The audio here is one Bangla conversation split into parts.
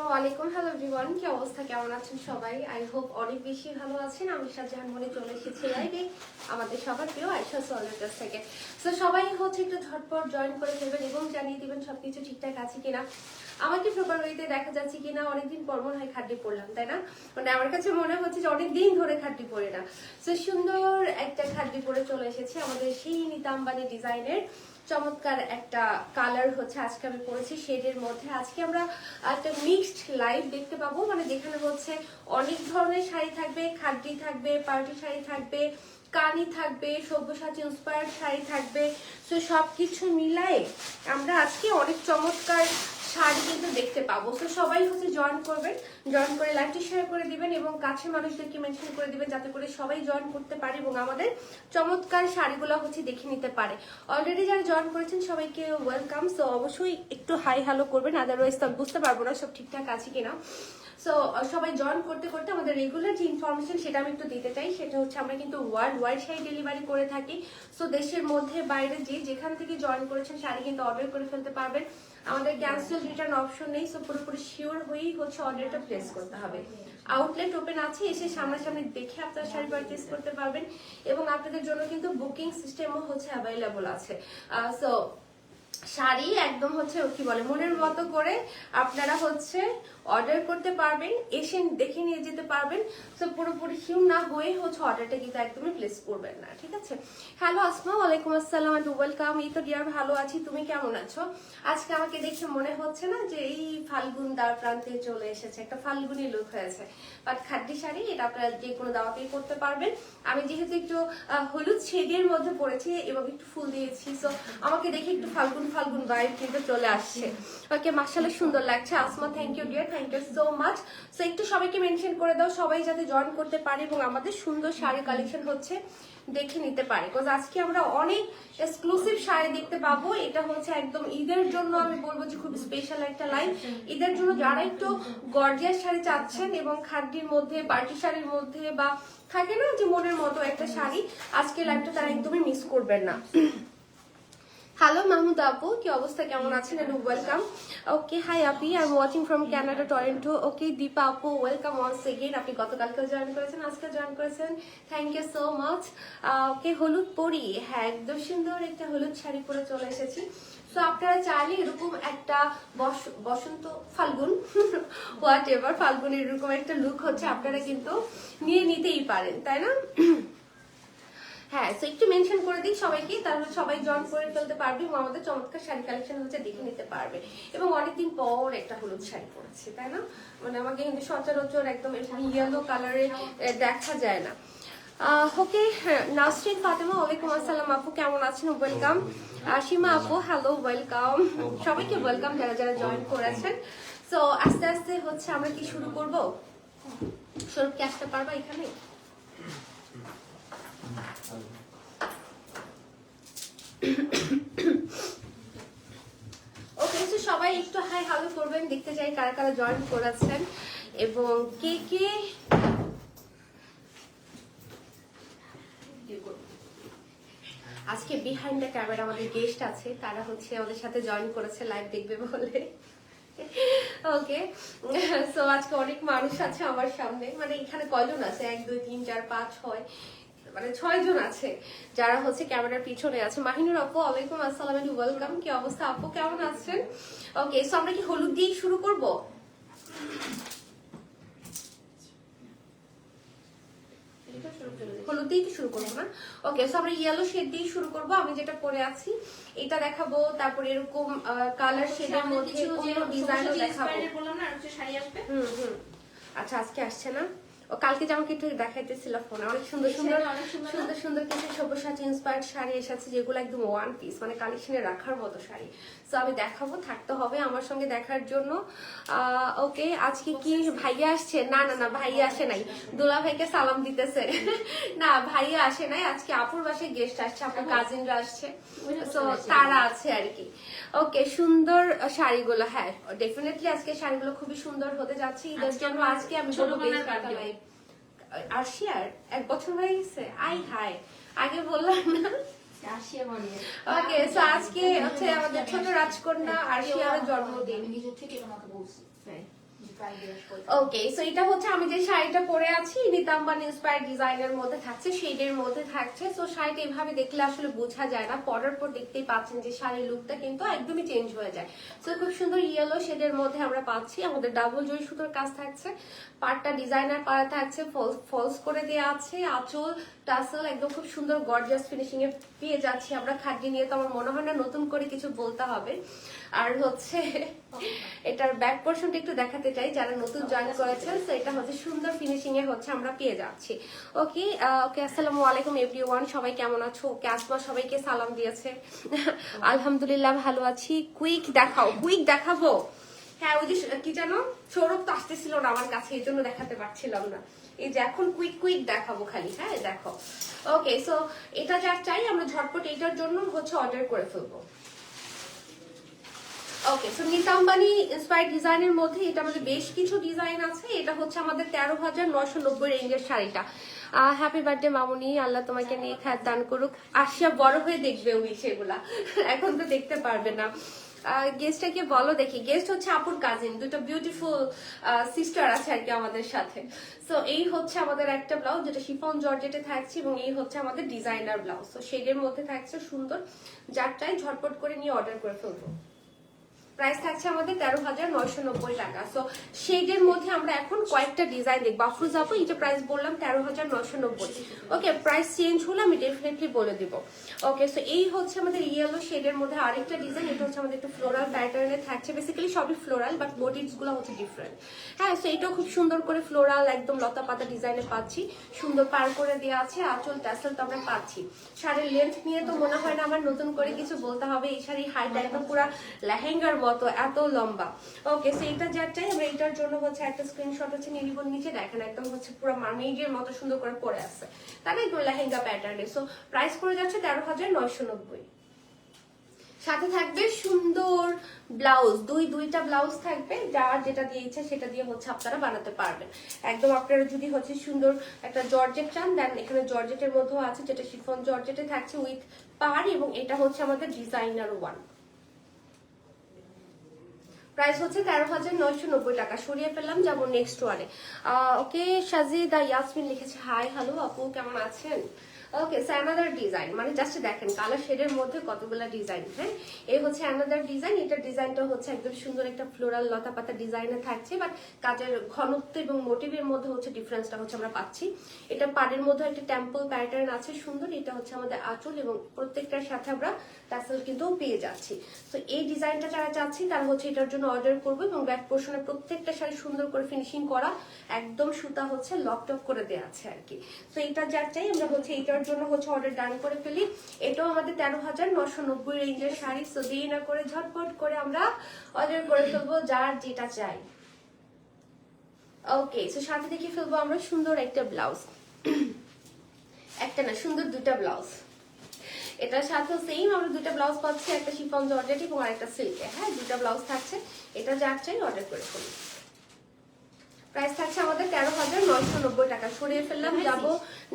আসসালামু আলাইকুম। হ্যালো এভরিওয়ান, কি অবস্থা, কেমন আছেন সবাই? আই হোপ অনেক বেশি ভালো আছেন। আমি শাহজাহান মনে চলে এসেছি লাইভে আমাদের সবার প্রিয় আয়েশা সোয়ালের কাছ থেকে। সো সবাই হচ্ছে একটু ঝটপট জয়েন করে ফেলবেন এবং জানিয়ে দিবেন সবকিছু ঠিকঠাক আছে কিনা, আমাকে প্রপার ওয়েতে দেখা যাচ্ছে কিনা। অনেকদিন পর মনে হয় খাড্ডি পড়লাম, তাই না? মানে আমার কাছে মনে হচ্ছে যে অনেকদিন ধরে খাড্ডি পড়ে না। সো সুন্দর একটা খাড্ডি পরে চলে এসেছে আমাদের সেই নিতাম্বানি ডিজাইনের চমৎকার একটা কালার হচ্ছে আজকে আমি পরেছি শেডের মধ্যে। আজকে আমরা একটা মিক্সড লাইভ দেখতে পাবো, মানে যেখানে হচ্ছে অনেক ধরনের শাড়ি থাকবে, খাড্ডি থাকবে, পার্টি শাড়ি থাকবে, কানি থাকবে, সব্যসাচী ইন্সপায়ার্ড শাড়ি থাকবে। তো সবকিছু মিলায়ে আমরা আজকে অনেক চমৎকার শাড়ি কিন্তু দেখতে পাবো। তো সবাই হচ্ছে জয়েন করবেন, জয়েন করে লাইভটি শেয়ার করে দিবেন এবং কাছের মানুষদেরকে মেনশন করে দিবেন যাতে করে সবাই জয়েন করতে পারে এবং আমাদের চমৎকার শাড়িগুলো হচ্ছে দেখে নিতে পারে। অলরেডি যারা জয়েন করেছেন সবাইকে ওয়েলকাম। সো অবশ্যই একটু হাই হ্যালো করবেন, আদারওয়াইজ তো বুঝতে পারবো না সব ঠিকঠাক আছে কিনা। সো সবাই জয়েন করতে করতে আমাদের রেগুলার যে ইনফরমেশন সেটা আমি একটু দিতে চাই। সেটা হচ্ছে আমরা কিন্তু ওয়ার্ল্ড ওয়াইড শাড়ি ডেলিভারি করে থাকি। সো দেশের মধ্যে বাইরে যেখান থেকে জয়েন করেছেন শাড়ি কিন্তু অর্ডার করে ফেলতে পারবেন। আমাদের ক্যান্সেল রিটার্ন অপশন নেই। সো পুরোপুরি শিওর হয়েই হচ্ছে অর্ডারটা প্লেস করতে হবে। আউটলেট ওপেন আছে, এসে সামনাসামনি দেখে আপনারা শাড়ি পারচেস করতে পারবেন এবং আপনাদের জন্য কিন্তু বুকিং সিস্টেমও হচ্ছে অ্যাভেলেবল আছে। সো শাড়ি একদম হচ্ছে কি বলে মনের মতো করে আপনারা হচ্ছে অর্ডার করতে পারবেন, এসে দেখে নিয়ে যেতে পারবেন। তো পুরোপুরি শিওর না হয়ে হচ্ছে অর্ডারটা কিন্তু একদমই প্লেস করবেন না, ঠিক আছে? হ্যালো আসমা, ওয়ালাইকুম আসসালাম এন্ড ওয়েলকাম। এই তো ডিয়ার ভালো আছি, তুমি কেমন আছো? আজকে আমাকে দেখে মনে হচ্ছে না যে এই ফাল্গুন দ্বার প্রান্তে চলে এসেছে, একটা ফাল্গুনি লুক হয়েছে। বাট খাদ্যি শাড়ি এটা আপনারা যে কোনো দাওয়াতেই করতে পারবেন। আমি যেহেতু একটু হলুদ শেডের মধ্যে পড়েছি এবং একটু ফুল দিয়েছি, সো আমাকে দেখে একটু ফাল্গুন ফাল্গুন ভাইব কিন্তু চলে আসছে। ওকে, মাশাআল্লাহ সুন্দর লাগছে। Asma thank you dear, thank you so much. So একটু সবাইকে মেনশন করে দাও, সবাই যাতে জয়েন করতে পারে এবং আমাদের সুন্দর শাড়ি কালেকশন হচ্ছে দেখে নিতে পারে। বিকজ আজকে আমরা অনেক এক্সক্লুসিভ শাড়ি দেখতে পাবো। এটা হচ্ছে একদম ঈদের জন্য আমি বলবো যে খুব স্পেশাল একটা লাইন। ঈদের জন্য যারা একটু গর্জিয়াস শাড়ি চাচ্ছেন এবং খাদ্যের মধ্যে, পার্টি শাড়ির মধ্যে বা থাকে না যে মনের মতো একটা শাড়ি, আজকে লাইভটা তারা একদমই মিস করবেন না। হ্যালো মাহমুদ আপু, কি অবস্থা, কেমন আছেন? And welcome. ওকে, হাই আপি, I am watching from Canada Toronto. Okay Dipa আপু, ওয়েলকাম ওয়ান্স এগেইন। আপনি গতকালকেও জয়েন করেছেন, আজকে জয়েন করেছেন, থ্যাংক ইউ সো মাচ। ওকে, হলুদ পরি, হ্যাঁ একদম সুন্দর একটা হলুদ শাড়ি পরে চলে এসেছি। তো আপনারা চাইলে এরকম একটা বসন্ত ফাল্গুন হোয়াট এভার ফাল্গুন এরকম একটা লুক হচ্ছে আপনারা কিন্তু নিয়ে নিতেই পারেন, তাই না? হ্যাঁ, তো একটু মেনশন করে দিই সবাইকে, তাহলে সবাই জয়েন করে ফেলতে পারবে এবং আমাদের চমৎকার শাড়ি কালেকশন হচ্ছে দেখে নিতে পারবে। এবং অনেকদিন পর একটা হলুদ শাড়ি পরেছি, তাই না? মানে আমাকে কিন্তু সচরাচর একদম ইয়েলো কালারে দেখা যায় না। ওকে, নাসরিন ফাতেমা, ওয়ালাইকুম আসসালাম আপু, কেমন আছেন? ওয়েলকাম। সীমা আপু, হ্যালো, ওয়েলকাম। সবাইকে ওয়েলকাম যারা যারা জয়েন করেছেন। সো আস্তে আস্তে হচ্ছে আমরা কি শুরু করবো? স্বরূপকে আসতে পারবা এখানে? ওকে, সো সবাই একটু হাই হ্যালো করবেন, দেখতে চাই কারা কারা জয়েন করেছেন এবং কে কে আজকে বিহাইন্ড দ্য ক্যামেরা আমাদের গেস্ট আছে, তারা হচ্ছে আমাদের সাথে জয়েন করেছে লাইভ দেখবে বলে। ওকে, সো আজকে অনেক মানুষ আছে আমার সামনে, মানে এখানে কয়জন আছে? 1 2 3 4 5 6, মানে 6 জন আছে যারা হচ্ছে ক্যামেরার পিছনে আছে। মাহিনুর আপু, ওয়ালাইকুম আসসালাম এন্ড ওয়েলকাম। কি অবস্থা আপু, কেমন আছেন? ওকে, সো আমরা কি হলুদ দিয়ে শুরু করব? হলুদ দিয়ে শুরু করবো না? ওকে, সো আমরা ইয়েলো শেড দিয়ে শুরু করব। আমি যেটা পরে আছি এটা দেখাবো, তারপরে এরকম কালার শেডের মধ্যে অন্য ডিজাইনও দেখাবো। বললাম না আর শাড়ি আসবে। আচ্ছা, আজকে আসছে না? ও কালকে যে আমাকে একটু দেখাইতেছিল ফোনে, অনেক সুন্দর সুন্দর সুন্দর সুন্দর কিছু সব্যসাচী ইন্সপায়ার্ড শাড়ি এসেছে যেগুলো একদম ওয়ান পিস, মানে কালেকশনে রাখার মতো শাড়ি। সো আমি দেখাবো, থাকতে হবে আমার সঙ্গে দেখার জন্য। ওকে, আজকে কি ভাইয়া আসছে? না না না, ভাইয়া আসে নাই, দোলা ভাইকে সালাম দিতেছে। না, ভাইয়া আসে নাই, আজকে আপুর বাসায় গেস্ট আসছে, আপুর কাজিনরা আসছে, সো তারা আছে আর কি। ওকে, সুন্দর শাড়িগুলো, হ্যাঁ ডেফিনেটলি আজকে শাড়িগুলো খুবই সুন্দর হতে যাচ্ছে ঈদের জন্য। আজকে আমি আরশিয়ার 1 বছর হয়ে গেছে, আই হাই, আগে বললাম না। ওকে, সো আজকে হচ্ছে আমাদের ছোট রাজকন্যা আরশিয়ার জন্মদিন। ওকে, সো এটা হচ্ছে আমি যে শাড়িটা পরে আছি নিতাম্বান ইন্সপায়ার্ড ডিজাইনের মধ্যে থাকছে, শেডের মধ্যে থাকছে। সো শাড়িটা এভাবে দেখলে আসলে বোঝা যায় না, পরার পর দেখতেই পাচ্ছেন যে শাড়ির লুকটা কিন্তু একদমই চেঞ্জ হয়ে যায়। সো খুব সুন্দর ইয়েলো শেডের মধ্যে আমরা পাচ্ছি, আমাদের ডাবল জরি সুতোর কাজ থাকছে, পাটটা ডিজাইনার পাড়া থাকছে, ফলস করে দেওয়া আছে, আঁচল টাসেল একদম খুব সুন্দর গর্জিয়াস ফিনিশিং এ পেয়ে যাচ্ছি আমরা। খাদ্য নিয়ে তো আমার মনে হয় না নতুন করে কিছু বলতে হবে। আর হচ্ছে এটার ব্যাক পোর্শনটা একটু দেখাতে চাই যারা নতুন জয়েন করেছেন। তো এটা হচ্ছে সুন্দর ফিনিশিং এ হচ্ছে আমরা পেয়ে যাচ্ছি। ওকে ওকে, আসসালামু আলাইকুম এভরিওয়ান, সবাই কেমন আছো? ওকে, আসমা সবাইকে সালাম দিয়েছে। আলহামদুলিল্লাহ ভালো আছি। কুইক দেখাও, কুইক দেখাবো। হ্যাঁ, ওই যে কি জানো, সৌরভ তো আসতেছিল না আমার কাছে, এই জন্য দেখাতে পারছিলাম না। এই যে এখন কুইক কুইক দেখাবো খালি। হ্যাঁ দেখো। ওকে, সো এটা যা চাই আমরা ঝটপট এটার জন্য হচ্ছে অর্ডার করে ফেলবো। ওকে, সো নিতাম্বানি ইন্সপায়ার্ড ডিজাইনের মধ্যে এটা আমাদের বেশ কিছু ডিজাইন আছে। এটা হচ্ছে আমাদের 13,990 রেঞ্জের শাড়িটা। হ্যাপি বার্থডে মামুনি, আল্লাহ তোমাকে নিয়ে খায় দান করুক। আসিয়া বড় হয়ে দেখবে ওই সেগুলা, এখন তো দেখতে পারবে না। গেস্টটাকে বলো দেখি। গেস্ট হচ্ছে আপুর কাজিন, দুটো বিউটিফুল সিস্টার আছে আর কি আমাদের সাথে। সো এই হচ্ছে আমাদের একটা ব্লাউজ যেটা শিফন জর্জেটে থাকছে, এবং এই হচ্ছে আমাদের ডিজাইনার ব্লাউজ। তো শেডের মধ্যে থাকছে সুন্দর, যার চাই ঝটপট করে নিয়ে অর্ডার করে ফেলবো। প্রাইস থাকছে আমাদের 13,990 টাকা। সো শেডের মধ্যে আমরা এখন কয়েকটা ডিজাইন দেখবো। আফরোজ আপু, এই যে প্রাইস বললাম 13,990। ওকে, প্রাইস চেঞ্জ হলে আমি ডেফিনেটলি বলে দিব। ওকে, সো এই হচ্ছে আমাদের ইয়েলো শেডের মধ্যে আরেকটা ডিজাইন। এটা হচ্ছে আমাদের একটু ফ্লোরাল প্যাটার্নে থাকছে, বেসিক্যালি সবই ফ্লোরাল বাট মোটিভস গুলো হচ্ছে ডিফারেন্ট। হ্যাঁ, সো এটাও খুব সুন্দর করে ফ্লোরাল একদম লতা পাতা ডিজাইনে পাচ্ছি, সুন্দর পার করে দেওয়া আছে, আঁচল টাসেল তো আমরা পাচ্ছি। শাড়ির লেন্থ নিয়ে তো মনে হয় না আমার নতুন করে কিছু বলতে হবে। এই শাড়ির হাইট একদম পুরো লেহেঙ্গার মতো এত লম্বা। ওকে, সো এটা যার চাই আমরা এটার জন্য হচ্ছে একটা স্ক্রিনশট হচ্ছে নিয়ে নিব। নিচে দেখেন একদম হচ্ছে পুরো মার্মেডের মতো সুন্দর করে পরে আছে, তাই না, একদম লেহেঙ্গা প্যাটার্নে। সো প্রাইস করে যাচ্ছে 13,990। সাথে থাকবে সুন্দর ব্লাউজ, দুইটা ব্লাউজ থাকবে, যার যেটা দিয়ে ইচ্ছা সেটা দিয়ে হচ্ছে আপনারা বানাতে পারবেন। একদম আপনারা যদি হচ্ছে সুন্দর একটা জর্জেট চান, দেন এখানে জর্জেটের মধ্যেও আছে, যেটা শিফন জর্জেটে থাকছে উইথ পার, এবং এটা হচ্ছে আমাদের ডিজাইনার ওয়ান। প্রাইস হচ্ছে 13,990 টাকা। সরিয়ে ফেললাম, যাবো নেক্সট ওয়ানে। ওকে, সাজিদা ইয়াসমিন লিখেছে হাই হ্যালো আপু, কেমন আছেন? ওকে, সো অ্যানাদার ডিজাইন, মানে জাস্ট দেখেন কালার শেডের মধ্যে কতগুলা ডিজাইন। হ্যাঁ, এই হচ্ছে অ্যানাদার ডিজাইন। এটা ডিজাইনটা হচ্ছে একদম সুন্দর একটা ফ্লোরাল লতা পাতা ডিজাইনে থাকছে, বাট কাজের ঘনত্ব এবং মোটিভের মধ্যে হচ্ছে ডিফারেন্সটা হচ্ছে আমরা পাচ্ছি। এটা পাড়ের মধ্যে একটা টেম্পল প্যাটার্ন আছে সুন্দর। এটা হচ্ছে আমাদের আঁচল, এবং প্রত্যেকটার সাথে আমরা টাসেল কিন্তু পেয়ে যাচ্ছি। তো এই ডিজাইনটা যারা চাচ্ছি তারা হচ্ছে এটার জন্য অর্ডার করবো, এবং ব্যাক পোর্শনে প্রত্যেকটা শাড়ি সুন্দর করে ফিনিশিং করা, একদম সুতা হচ্ছে লকটক করে দেওয়া আছে আর কি। তো এটা যার চাই আমরা হচ্ছে এটার জন্য হচ্ছে অর্ডার ডান করে ফেলি। এটাও আমাদের 13,990 রেঞ্জের শাড়ি। সো দেরি না করে ঝটপট করে আমরা অর্ডার করে ফেলবো যার যেটা চাই। ওকে, সো সাথে দেখে ফেলবো আমরা সুন্দর একটা ব্লাউজ, একটা না সুন্দর দুটা ব্লাউজ। এটার সাথে সেম আমরা দুটা ব্লাউজ পাচ্ছি, একটা শিফন জর্জেট এবং আরেকটা সিল্কে। হ্যাঁ, দুটা ব্লাউজ থাকছে, এটা যার চাই অর্ডার করে ফেলি। প্রাইস থাকছে আমাদের 13,990 টাকা। সরিয়ে ফেললাম, যাবো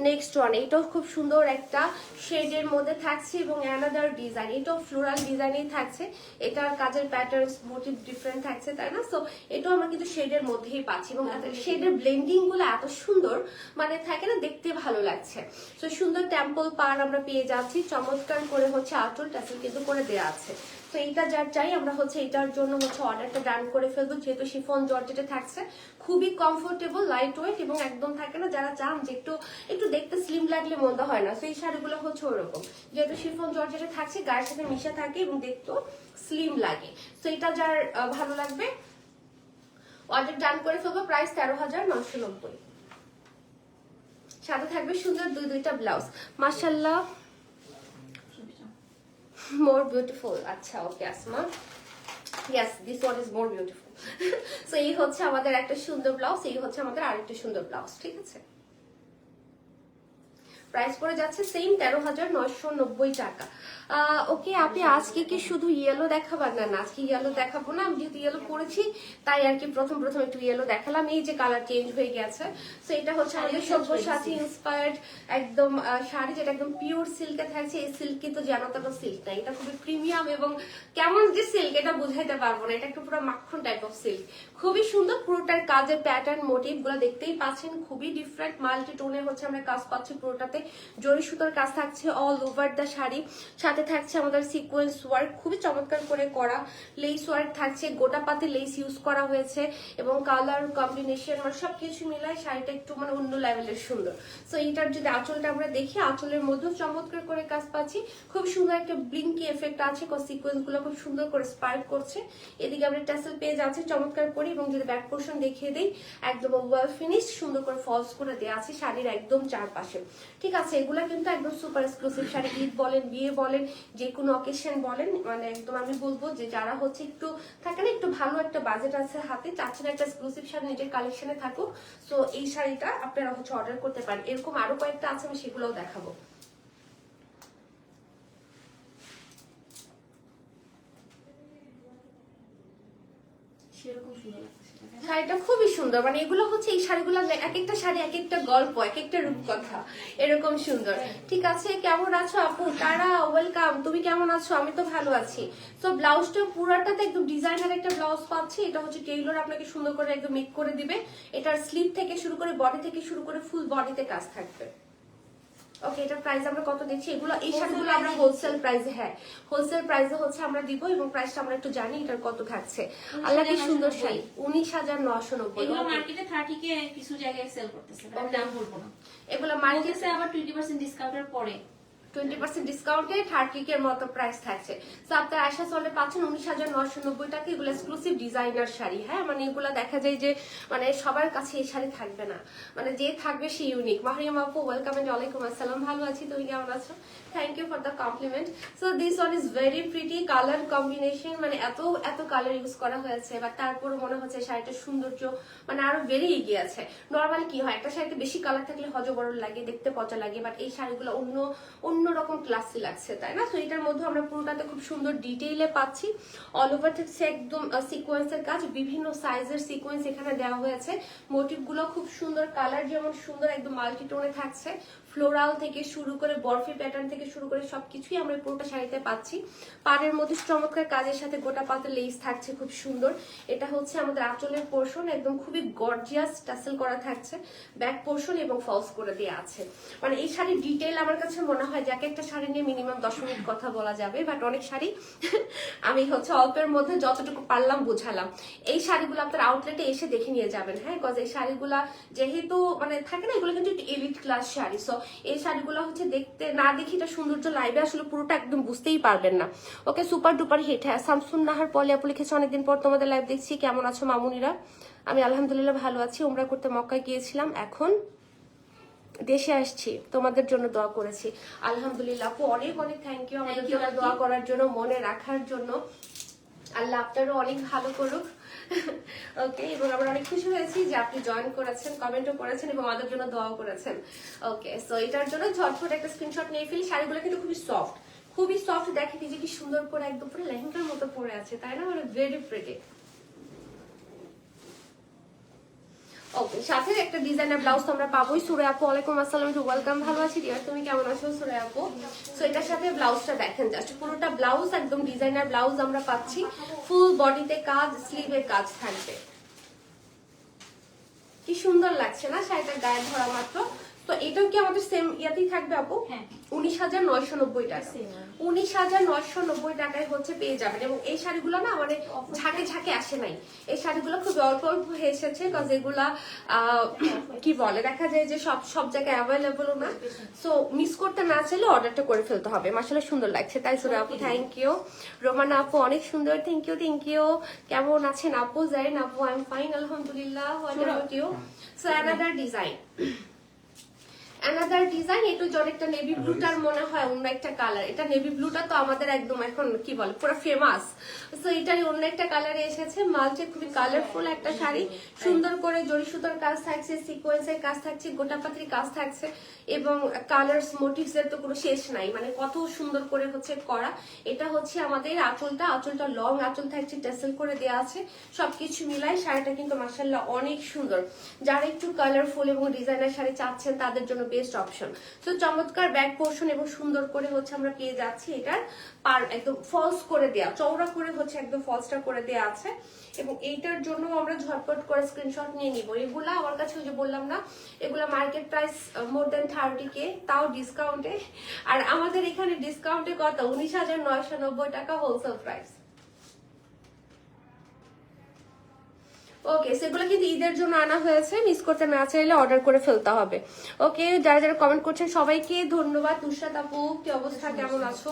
নেক্সট ওয়ান। এটাও খুব সুন্দর একটা শেডের মধ্যে থাকছে, এবং অ্যানাদার ডিজাইন, এটাও ফ্লোরাল ডিজাইনেই থাকছে। এটার কাজের প্যাটার্ন মোটিভ ডিফারেন্ট থাকছে, তাই না? সো এটাও আমরা কিন্তু শেডের মধ্যেই পাচ্ছি, এবং শেডের ব্লেন্ডিং গুলো এত সুন্দর, মানে থাকে না, দেখতে ভালো লাগছে। সো সুন্দর টেম্পল পার আমরা পেয়ে যাচ্ছি, চমৎকার করে হচ্ছে আঁচল টাসেল কিন্তু করে দেওয়া আছে। তো এইটা যার চাই আমরা হচ্ছে এটার জন্য হচ্ছে অর্ডারটা ডান করে ফেলবো, যেহেতু শিফন জর্জেটে থাকছে, খুবই কমফোর্টেবল, লাইট ওয়েট, এবং একদম থাকে না যারা চান যে একটু দেখতে স্লিম লাগলে মন্দ হয় না, সেই শাড়িগুলো হচ্ছে ওরকম। যেহেতু শিফন জর্জেটে থাকছে, গায়ের সাথে মিশে থাকে এবং দেখতেও স্লিম লাগে। তো এটা যার ভালো লাগবে অর্ডার ডান করে ফেলবো। প্রাইস 13,990। সাথে থাকবে সুন্দর দুইটা ব্লাউজ। মাশাআল্লাহ, more beautiful. আচ্ছা, ওকে Asma, yes, this one is more beautiful. So এই হচ্ছে আমাদের একটা সুন্দর ব্লাউজ, এই হচ্ছে আমাদের আরেকটা সুন্দর ব্লাউজ, ঠিক আছে? প্রাইস পড়ে যাচ্ছে সেম 13,990 টাকা। ওকে আপনি আজকে কি শুধু ইয়েলো দেখাবার? না আজকে ইয়েলো দেখাবো না, আমি যেহেতু ইয়েলো পরেছি তাই আর কি প্রথম একটু ইয়েলো দেখালাম। এই যে কালার চেঞ্জ হয়ে গেছে, তো এটা হচ্ছে আমাদের সব্যসাচী ইন্সপায়ার্ড একদম শাড়ি, যেটা একদম পিওর সিল্কে থাকছে। এই সিল্ক কিন্তু যেন তেন সিল্ক না, এটা খুবই প্রিমিয়াম এবং কেমন যে সিল্ক এটা বুঝাইতে পারবো না, এটা একটু পুরো মাখন টাইপ অফ সিল্ক, খুবই সুন্দর। পুরোটার কাজের প্যাটার্ন মোটিভ গুলো দেখতেই পাচ্ছেন, খুবই ডিফারেন্ট মাল্টি টোনে হচ্ছে আমরা কাজ পাচ্ছি। পুরোটাতে জরি সুতোর কাজ থাকছে অল ওভার দ্য শাড়ি, সাথে থাকছে আমাদের সিকোয়েন্স ওয়ার্ক, খুবই চমৎকার করে করা লেস ওয়ার্ক থাকছে, গোটা পাতে লেস ইউজ করা হয়েছে এবং কালার কম্বিনেশন মানে সবকিছু মিলায় শাড়িটা একটু মানে অন্য লেভেলের সুন্দর। সো এইটার যদি আঁচলটা আমরা দেখি, আঁচলের মধ্যেও চমৎকার করে কাজ পাচ্ছি, খুব সুন্দর একটা ব্লিঙ্কি এফেক্ট আছে, সিকোয়েন্স গুলো খুব সুন্দর করে স্পার্ক করছে। এদিকে আমরা টাসেল পেয়ে যাচ্ছে চমৎকার করে, এবং যদি ব্যাক পোর্শন দেখিয়ে দেই একদম ওয়েল ফিনিশ, সুন্দর করে ফলস করে দেওয়া আছে শাড়ির একদম চারপাশে। ঠিক আছে, এগুলা কিন্তু একদম সুপার এক্সক্লুসিভ শাড়ি, ঈদ বলেন, বিয়ে বলেন, যে কোনো অকেশন বলেন, মানে একদম আমি বলবো যে যারা হচ্ছে একটু থাকে না, একটু ভালো একটা বাজেট আছে হাতে, চাচ্ছেন একটা এক্সক্লুসিভ শাড়ি নিজের কালেকশনে থাকুক, সো এই শাড়িটা আপনারা হচ্ছে অর্ডার করতে পারেন। এরকম আরো কয়েকটা আছে, আমি সেগুলোও দেখাবো। শাড়িটা খুবই সুন্দর, মানে এগুলো হচ্ছে এই শাড়িগুলো এক একটা শাড়ি এক একটা গল্প, এক একটা রূপকথা, এরকম সুন্দর। ঠিক আছে, কেমন আছো আপু? তারা ওয়েলকাম, তুমি কেমন আছো? আমি তো ভালো আছি। তো ব্লাউজটা পুরাটাতে একদম ডিজাইনার একটা ব্লাউজ পাচ্ছি, এটা হচ্ছে টেইলর আপনাকে সুন্দর করে একদম মেক করে দিবে। এটার স্লিভ থেকে শুরু করে বডি থেকে শুরু করে ফুল বডিতে কাজ থাকবে। ওকে, এটা প্রাইস আমরা কত দিচ্ছি? এগুলো এই শাড়িগুলো আমরা হোলসেল প্রাইসে, হ্যাঁ হোলসেল প্রাইসে হচ্ছে আমরা দিব, এবং প্রাইসটা আমরা একটু জানি এটার কত থাকছে। আল্লাহ কি সুন্দর শাড়ি, 19,990। এগুলো মার্কেটে 30 কে কিছু জায়গায় সেল করতেছে, দাম বলবো না। এগুলো মার্কেটে আবার 20% ডিসকাউন্টের পরে 20% ডিসকাউন্টে 30 এর মতো প্রাইস থাকছে। তো আপনার আয়শা সলে পাচ্ছেন 19,990 টাকা। এগুলো এক্সক্লুসিভ ডিজাইনার শাড়ি, হ্যাঁ মানে এগুলো দেখা যায় যে মানে সবার কাছে এই শাড়ি থাকবে না, মানে যে থাকবে সে ইউনিক। মাহরিয়াম আপু ওয়েলকাম এন্ড ওয়ালাইকুম আসসালাম, ভালো আছি, তুমি কেমন আছো? Thank you for the compliment. So this one is very pretty, colour combination মানে এত কালার ইউজ করা হয়েছে, বাট তারপরে মনে হচ্ছে শাড়িটার সৌন্দর্য মানে আরো বেড়েই গিয়েছে। নর্মাল কি হয়, একটা শাড়িতে বেশি কালার থাকলে হজবরল লাগে, দেখতে পচা লাগে, বাট এই শাড়িগুলো অন্যরকম ক্লাসি লাগছে, তাই না? তো এটার মধ্যে আমরা পুরোটাতে খুব সুন্দর ডিটেইলে পাচ্ছি। অল ওভার থাকছে একদম সিকোয়েন্সের কাজ, বিভিন্ন সাইজের সিকোয়েন্স এখানে দেওয়া হয়েছে। মোটিভ গুলো খুব সুন্দর, কালার যেমন সুন্দর একদম মাল্টি টোনে থাকছে, ফ্লোরাল থেকে শুরু করে বরফি প্যাটার্ন থেকে শুরু করে সবকিছুই আমরা পুরোটা শাড়িতে পাচ্ছি। পাড়ের মধ্যে চমৎকার কাজের সাথে গোটা পাতে লেস থাকছে খুব সুন্দর। এটা হচ্ছে আমাদের আঁচলের পোর্শন, একদম খুবই গর্জিয়াস টাসেল করা থাকছে, ব্যাক পোর্শন এবং ফলস করে দেওয়া আছে। মানে এই শাড়ির ডিটেইল আমার কাছে মনে হয় যে একটা শাড়ি নিয়ে মিনিমাম 10 মিনিট কথা বলা যাবে, বাট অনেক শাড়ি আমি হচ্ছে অল্পের মধ্যে যতটুকু পারলাম বুঝালাম। এই শাড়িগুলো আপনার আউটলেটে এসে দেখে নিয়ে যাবেন, হ্যাঁ, বিকজ এই শাড়িগুলা যেহেতু মানে থাকে না, এগুলো কিন্তু একটু এলিট ক্লাস শাড়ি, সো এই শাড়িগুলো হচ্ছে দেখতে না দেখি এটা সৌন্দর্য লাইভে আসলে পুরোটা একদম বুঝতেই পারবেন না। ওকে, সুপার ডুপার হিট। হ্যাঁ, শামসুন নাহার পলি আপু লিখেছে অনেকদিন পর তোমাদের লাইভ দেখছি, কেমন আছো মামুনিরা? আমি আলহামদুলিল্লাহ ভালো আছি, উমরা করতে মক্কায় গিয়েছিলাম, এখন দেশে আসছি, তোমাদের জন্য দোয়া করেছি। আলহামদুলিল্লাহ আপু, অনেক অনেক থ্যাংক ইউ আমাদের জন্য দোয়া করার জন্য, মনে রাখার জন্য। আল্লাহ আপনারও অনেক ভালো করুক। ওকে, এবং আমরা অনেক খুশি হয়েছি যে আপনি জয়েন করেছেন, কমেন্টও করেছেন এবং আমাদের জন্য দোয়াও করেছেন। ওকে, সো এটার জন্য ঝটফট একটা স্ক্রিনশট নিয়ে ফেলি। শাড়িগুলো কিন্তু খুবই সফট, দেখে নিজে কি সুন্দর করে একদম পুরো লেহেঙ্গার মতো পরে আছে, তাই না? মানে ভেরি প্রিটি। ওকে, সাথে একটা ডিজাইনার ব্লাউজ আমরা পাবোই। সুরে আপু ওয়ালাইকুম আসসালাম, ওয়েলকাম, ভালো আছি ডিয়ার, তুমি কেমন আছো সুরে আপু? সো এটার সাথে ব্লাউজটা দেখেন, জাস্ট পুরোটা ব্লাউজ একদম ডিজাইনার ব্লাউজ আমরা পাচ্ছি, ফুল বডিতে কাজ, স্লিভের কাজ থাকবে। কি সুন্দর লাগছে না শাড়িটা গায়ে ধরা মাত্র। তো এটাও কি আমাদের সেম ইয়াতেই থাকবে আপু? 19,990 টাকা। 19,990 টাকায় হচ্ছে পেয়ে যাবেন। এবং এই শাড়িগুলো না মানে ঝাঁকে আসে নাই, এই শাড়িগুলো খুব অল্প এসেছে, বিকজ এগুলা কি বলে দেখা যায় যে সব জায়গায় অ্যাভেলেবলও না, সো মিস করতে না চাইলে অর্ডারটা করে ফেলতে হবে। মাশাআল্লাহ সুন্দর লাগছে, তাই সুরা আপু থ্যাংক ইউ। রোমানা আপু অনেক সুন্দর, থ্যাংক ইউ। কেমন আছেন আপু? জাইন আপু আই এম ফাইন আলহামদুলিল্লাহ, what about you? So another design, another design, এটা যে অনেকটা নেভি ব্লুটার মনে হয় অন্য একটা কালার। এটা নেভি ব্লুটা তো আমাদের একদম এখন কি বলে পুরো ফেমাস। তো এটারই অন্য একটা কালারে এসেছে, মাল্টি খুবই কালারফুল একটা শাড়ি, সুন্দর করে জরি সুতোর কাজ থাকছে, সিকোয়েন্সের কাজ থাকছে, গোটাপাতির কাজ থাকছে, এবং কালার্স মোটিভস এর তো কোনো শেষ নাই, মানে কত সুন্দর করে হচ্ছে করা। এটা হচ্ছে আমাদের আঁচলটা লং আঁচল থাকছে, টেসেল করে দেওয়া আছে, সবকিছু মিলাই শাড়িটা কিন্তু মাশাআল্লাহ অনেক সুন্দর। যারা একটু কালারফুল এবং ডিজাইনার শাড়ি চাচ্ছেন তাদের জন্য বেস্ট অপশন। তো চমৎকার ব্যাক পোর্শন এবং সুন্দর করে হচ্ছে আমরা পেয়ে যাচ্ছি এটার পার একদম ফলস করে দেয়া, চওড়া করে হচ্ছে একদম ফলসটা করে দেয়া আছে। এবং এইটার জন্য আমরা ঝটপট করে স্ক্রিনশট নিয়ে নিব। এগুলা আমার কাছে ওই যে বললাম না, এগুলা মার্কেট প্রাইস মোর দেন 30K, তাও ডিসকাউন্টে। আর আমাদের এখানে ডিসকাউন্টে কত, 19,990 টাকা হোলসেল প্রাইস। ওকে, সেগুলো কিন্তু ঈদের জন্য আনা হয়েছে, মিস করতে না চাইলে অর্ডার করে ফেলতে হবে। ওকে, যারা যারা কমেন্ট করছেন সবাইকে ধন্যবাদ। নুসরাত আপু কি অবস্থা, কেমন আছো?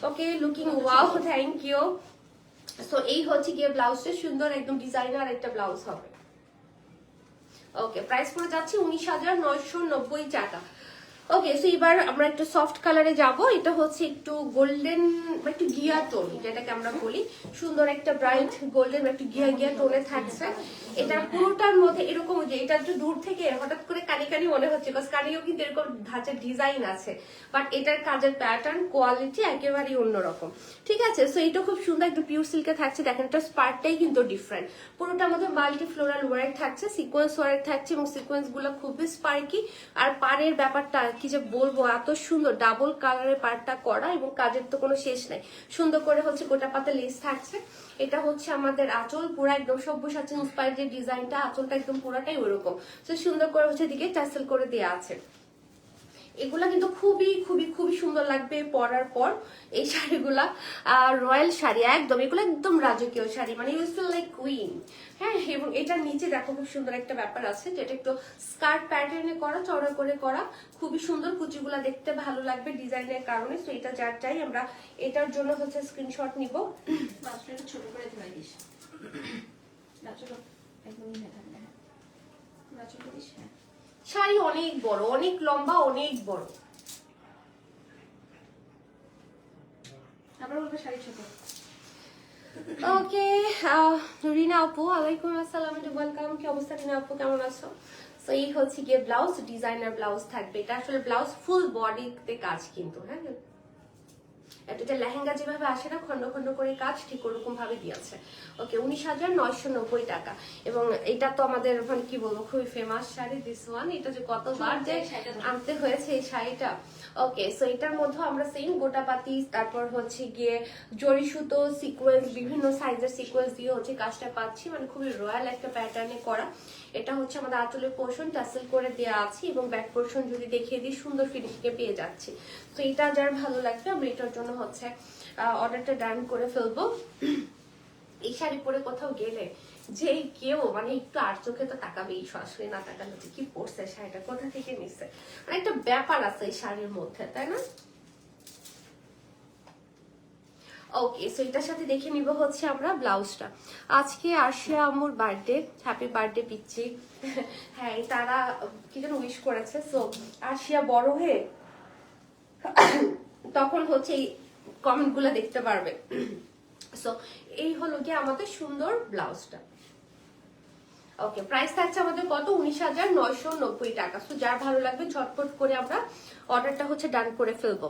Okay, looking wow, thank you. So এই হচ্ছে গিয়ে ব্লাউজটা, সুন্দর একদম ডিজাইনার একটা ব্লাউজ হবে। ওকে, প্রাইস পড়ে যাচ্ছে 19,990 টাকা। ওকে, সো এবার আমরা একটু সফট কালারে যাব। এটা হচ্ছে একটু গোল্ডেন, একটু গিয়া টোন যেটাকে আমরা বলি, সুন্দর একটা ব্রাইট গোল্ডেন একটু গিয়া গিয়া টোনে থাকছে। এটা পুরোটার মধ্যে এরকম যে এটা একটু দূর থেকে হঠাৎ করে কানি কানি মনে হচ্ছে, বিকজ কানিও কিন্তু এরকম ধাঁচের ডিজাইন আছে, বাট এটার কাজের প্যাটার্ন কোয়ালিটি একেবারেই অন্যরকম। ঠিক আছে, সো এটা খুব সুন্দর একটু পিওর সিল্কে থাকছে। দেখেন এটা স্পার্টটাই কিন্তু ডিফারেন্ট, পুরোটার মধ্যে মাল্টি ফ্লোরাল ওয়ার্ক থাকছে, সিকোয়েন্স ওয়ার্ক থাকছে, এবং সিকোয়েন্স গুলো খুবই স্পার্কি। আর পাড়ের ব্যাপারটা কি যে বলবো, এত সুন্দর ডাবল কালারের পাড়টা করা, এবং কাজের তো কোনো শেষ নাই। সুন্দর করে হচ্ছে গোটা পাতা লেস থাকছে। এটা হচ্ছে আমাদের আঁচল, পুরো একদম সব্যসাচী ইন্সপায়ার যে ডিজাইনটা, আঁচলটা একদম পুরাটাই ওরকম। তো সুন্দর করে হচ্ছে দিকে টাসেল করে দেওয়া আছে। এগুলা কিন্তু খুবই খুবই খুবই সুন্দর লাগবে পরার পর এই শাড়িগুলা। রয়্যাল শাড়ি একদম, এগুলো একদম রাজকীয় শাড়ি, মানে ইউ ফিল লাইক কুইন। হ্যাঁ, এবং এটার নিচে দেখো খুব সুন্দর একটা ব্যাপার আছে, যেটা একটু স্কার্ট প্যাটার্নে করা, চওড়া করে করা, খুবই সুন্দর। কুচিগুলা দেখতে ভালো লাগবে ডিজাইনের কারণে। তো এটা যার চাই আমরা এটার জন্য হচ্ছে স্ক্রিনশট নিব। বাচ্চাটা ছোট করে ধরে দিস, বাচ্চাটা একদমই হয়ে থাকবে। হ্যাঁ, বাচ্চাটা দিস। হ্যাঁ, শাড়ি অনেক বড়, অনেক লম্বা, অনেক বড়। আবার বলবে শাড়ি ছোট। ওকে, রিনা আপু ওয়ালাইকুম আসসালাম, ওয়েলকাম। কি অবস্থা রিনা আপু, কেমন আছো? সো এই হচ্ছে গিয়ে ব্লাউজ, ডিজাইনার ব্লাউজ থাকবে। এটা আসলে ব্লাউজ ফুল বডিতে কাজ কিন্তু, হ্যাঁ এটা লেহেঙ্গা যেভাবে আসে না খন্ড খন্ড করে কাজ, ঠিক ওরকম ভাবে দিয়েছে। ওকে, 19,990 টাকা। এবং এটা তো আমাদের মানে কি বলবো খুবই ফেমাস শাড়ি, দিস ওয়ান। এটা যে কতবার যে আনতে হয়েছে এই শাড়িটা। ওকে, সো এটার মধ্যে আমরা সেম গোটাপাতি, তারপর হচ্ছে গিয়ে জরি সুতো, সিকোয়েন্স, বিভিন্ন সাইজের সিকোয়েন্স দিয়ে হচ্ছে কাজটা পাচ্ছি, মানে খুবই রয়্যাল একটা প্যাটার্নে করা। এটা হচ্ছে আমাদের আঁচলের পোর্শন টাসেল করে দেওয়া আছে, এবং ব্যাক পোর্শন যদি দেখিয়ে দিই সুন্দর ফিনিশিং এ পেয়ে যাচ্ছি। তো এটা যার ভালো লাগবে আমরা এটার জন্য হচ্ছে অর্ডারটা ডান করে ফেলবো। এই শাড়ি পরে কোথাও গেলে যে কেউ মানে একটু আর চোখে তো তাকাবে, এই সরাসরি না তাকালে কি পড়ছে শাড়িটা, কোথা থেকে নিচ্ছে, মানে একটা ব্যাপার আছে এই শাড়ির মধ্যে, তাই না? ওকে, সো এটার সাথে দেখে নিব হচ্ছে আমরা ব্লাউজটা। আজকে আরশিয়া আম্মুর বার্থডে, হ্যাপি বার্থডে পিচ্ছি। হ্যাঁ, তারা কি যেন উইশ করেছে। সো আরশিয়া বড় হয়ে তখন হচ্ছে এই কমেন্ট গুলো দেখতে পারবে। সো এই হলো গিয়ে আমাদের সুন্দর ব্লাউজটা। ওকে, প্রাইস থাকছে আমাদের কত, 19,990 টাকা। সো যার ভালো লাগবে ঝটপট করে আমরা অর্ডারটা হচ্ছে ডান করে ফেলবো।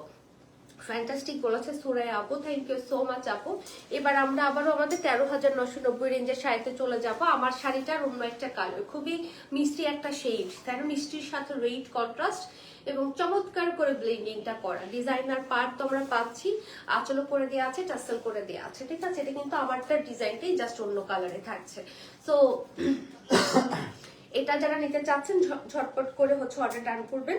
ফ্যান্টাস্টিক বলেছে সুরাইয়া আপু, থ্যাংক ইউ সো মাচ আপু। এবার আমরা আবারও আমাদের 13,990 রেঞ্জের শাড়িতে চলে যাব। আমার শাড়িটার অন্য একটা কালার, খুবই মিষ্টি একটা শেড, তাই না? মিষ্টির সাথে রেড কন্ট্রাস্ট এবং চমৎকার করে ব্লেন্ডিংটা করা। ডিজাইনার পার্ট তো আমরা পাচ্ছি, আঁচলও করে দেওয়া আছে, টাসেল করে দেওয়া আছে। ঠিক আছে, এটা কিন্তু আমারটার ডিজাইনটাই জাস্ট অন্য কালারে থাকছে। সো এটা যারা নিতে চাচ্ছেন ঝটপট করে হচ্ছে অর্ডার ডান করবেন।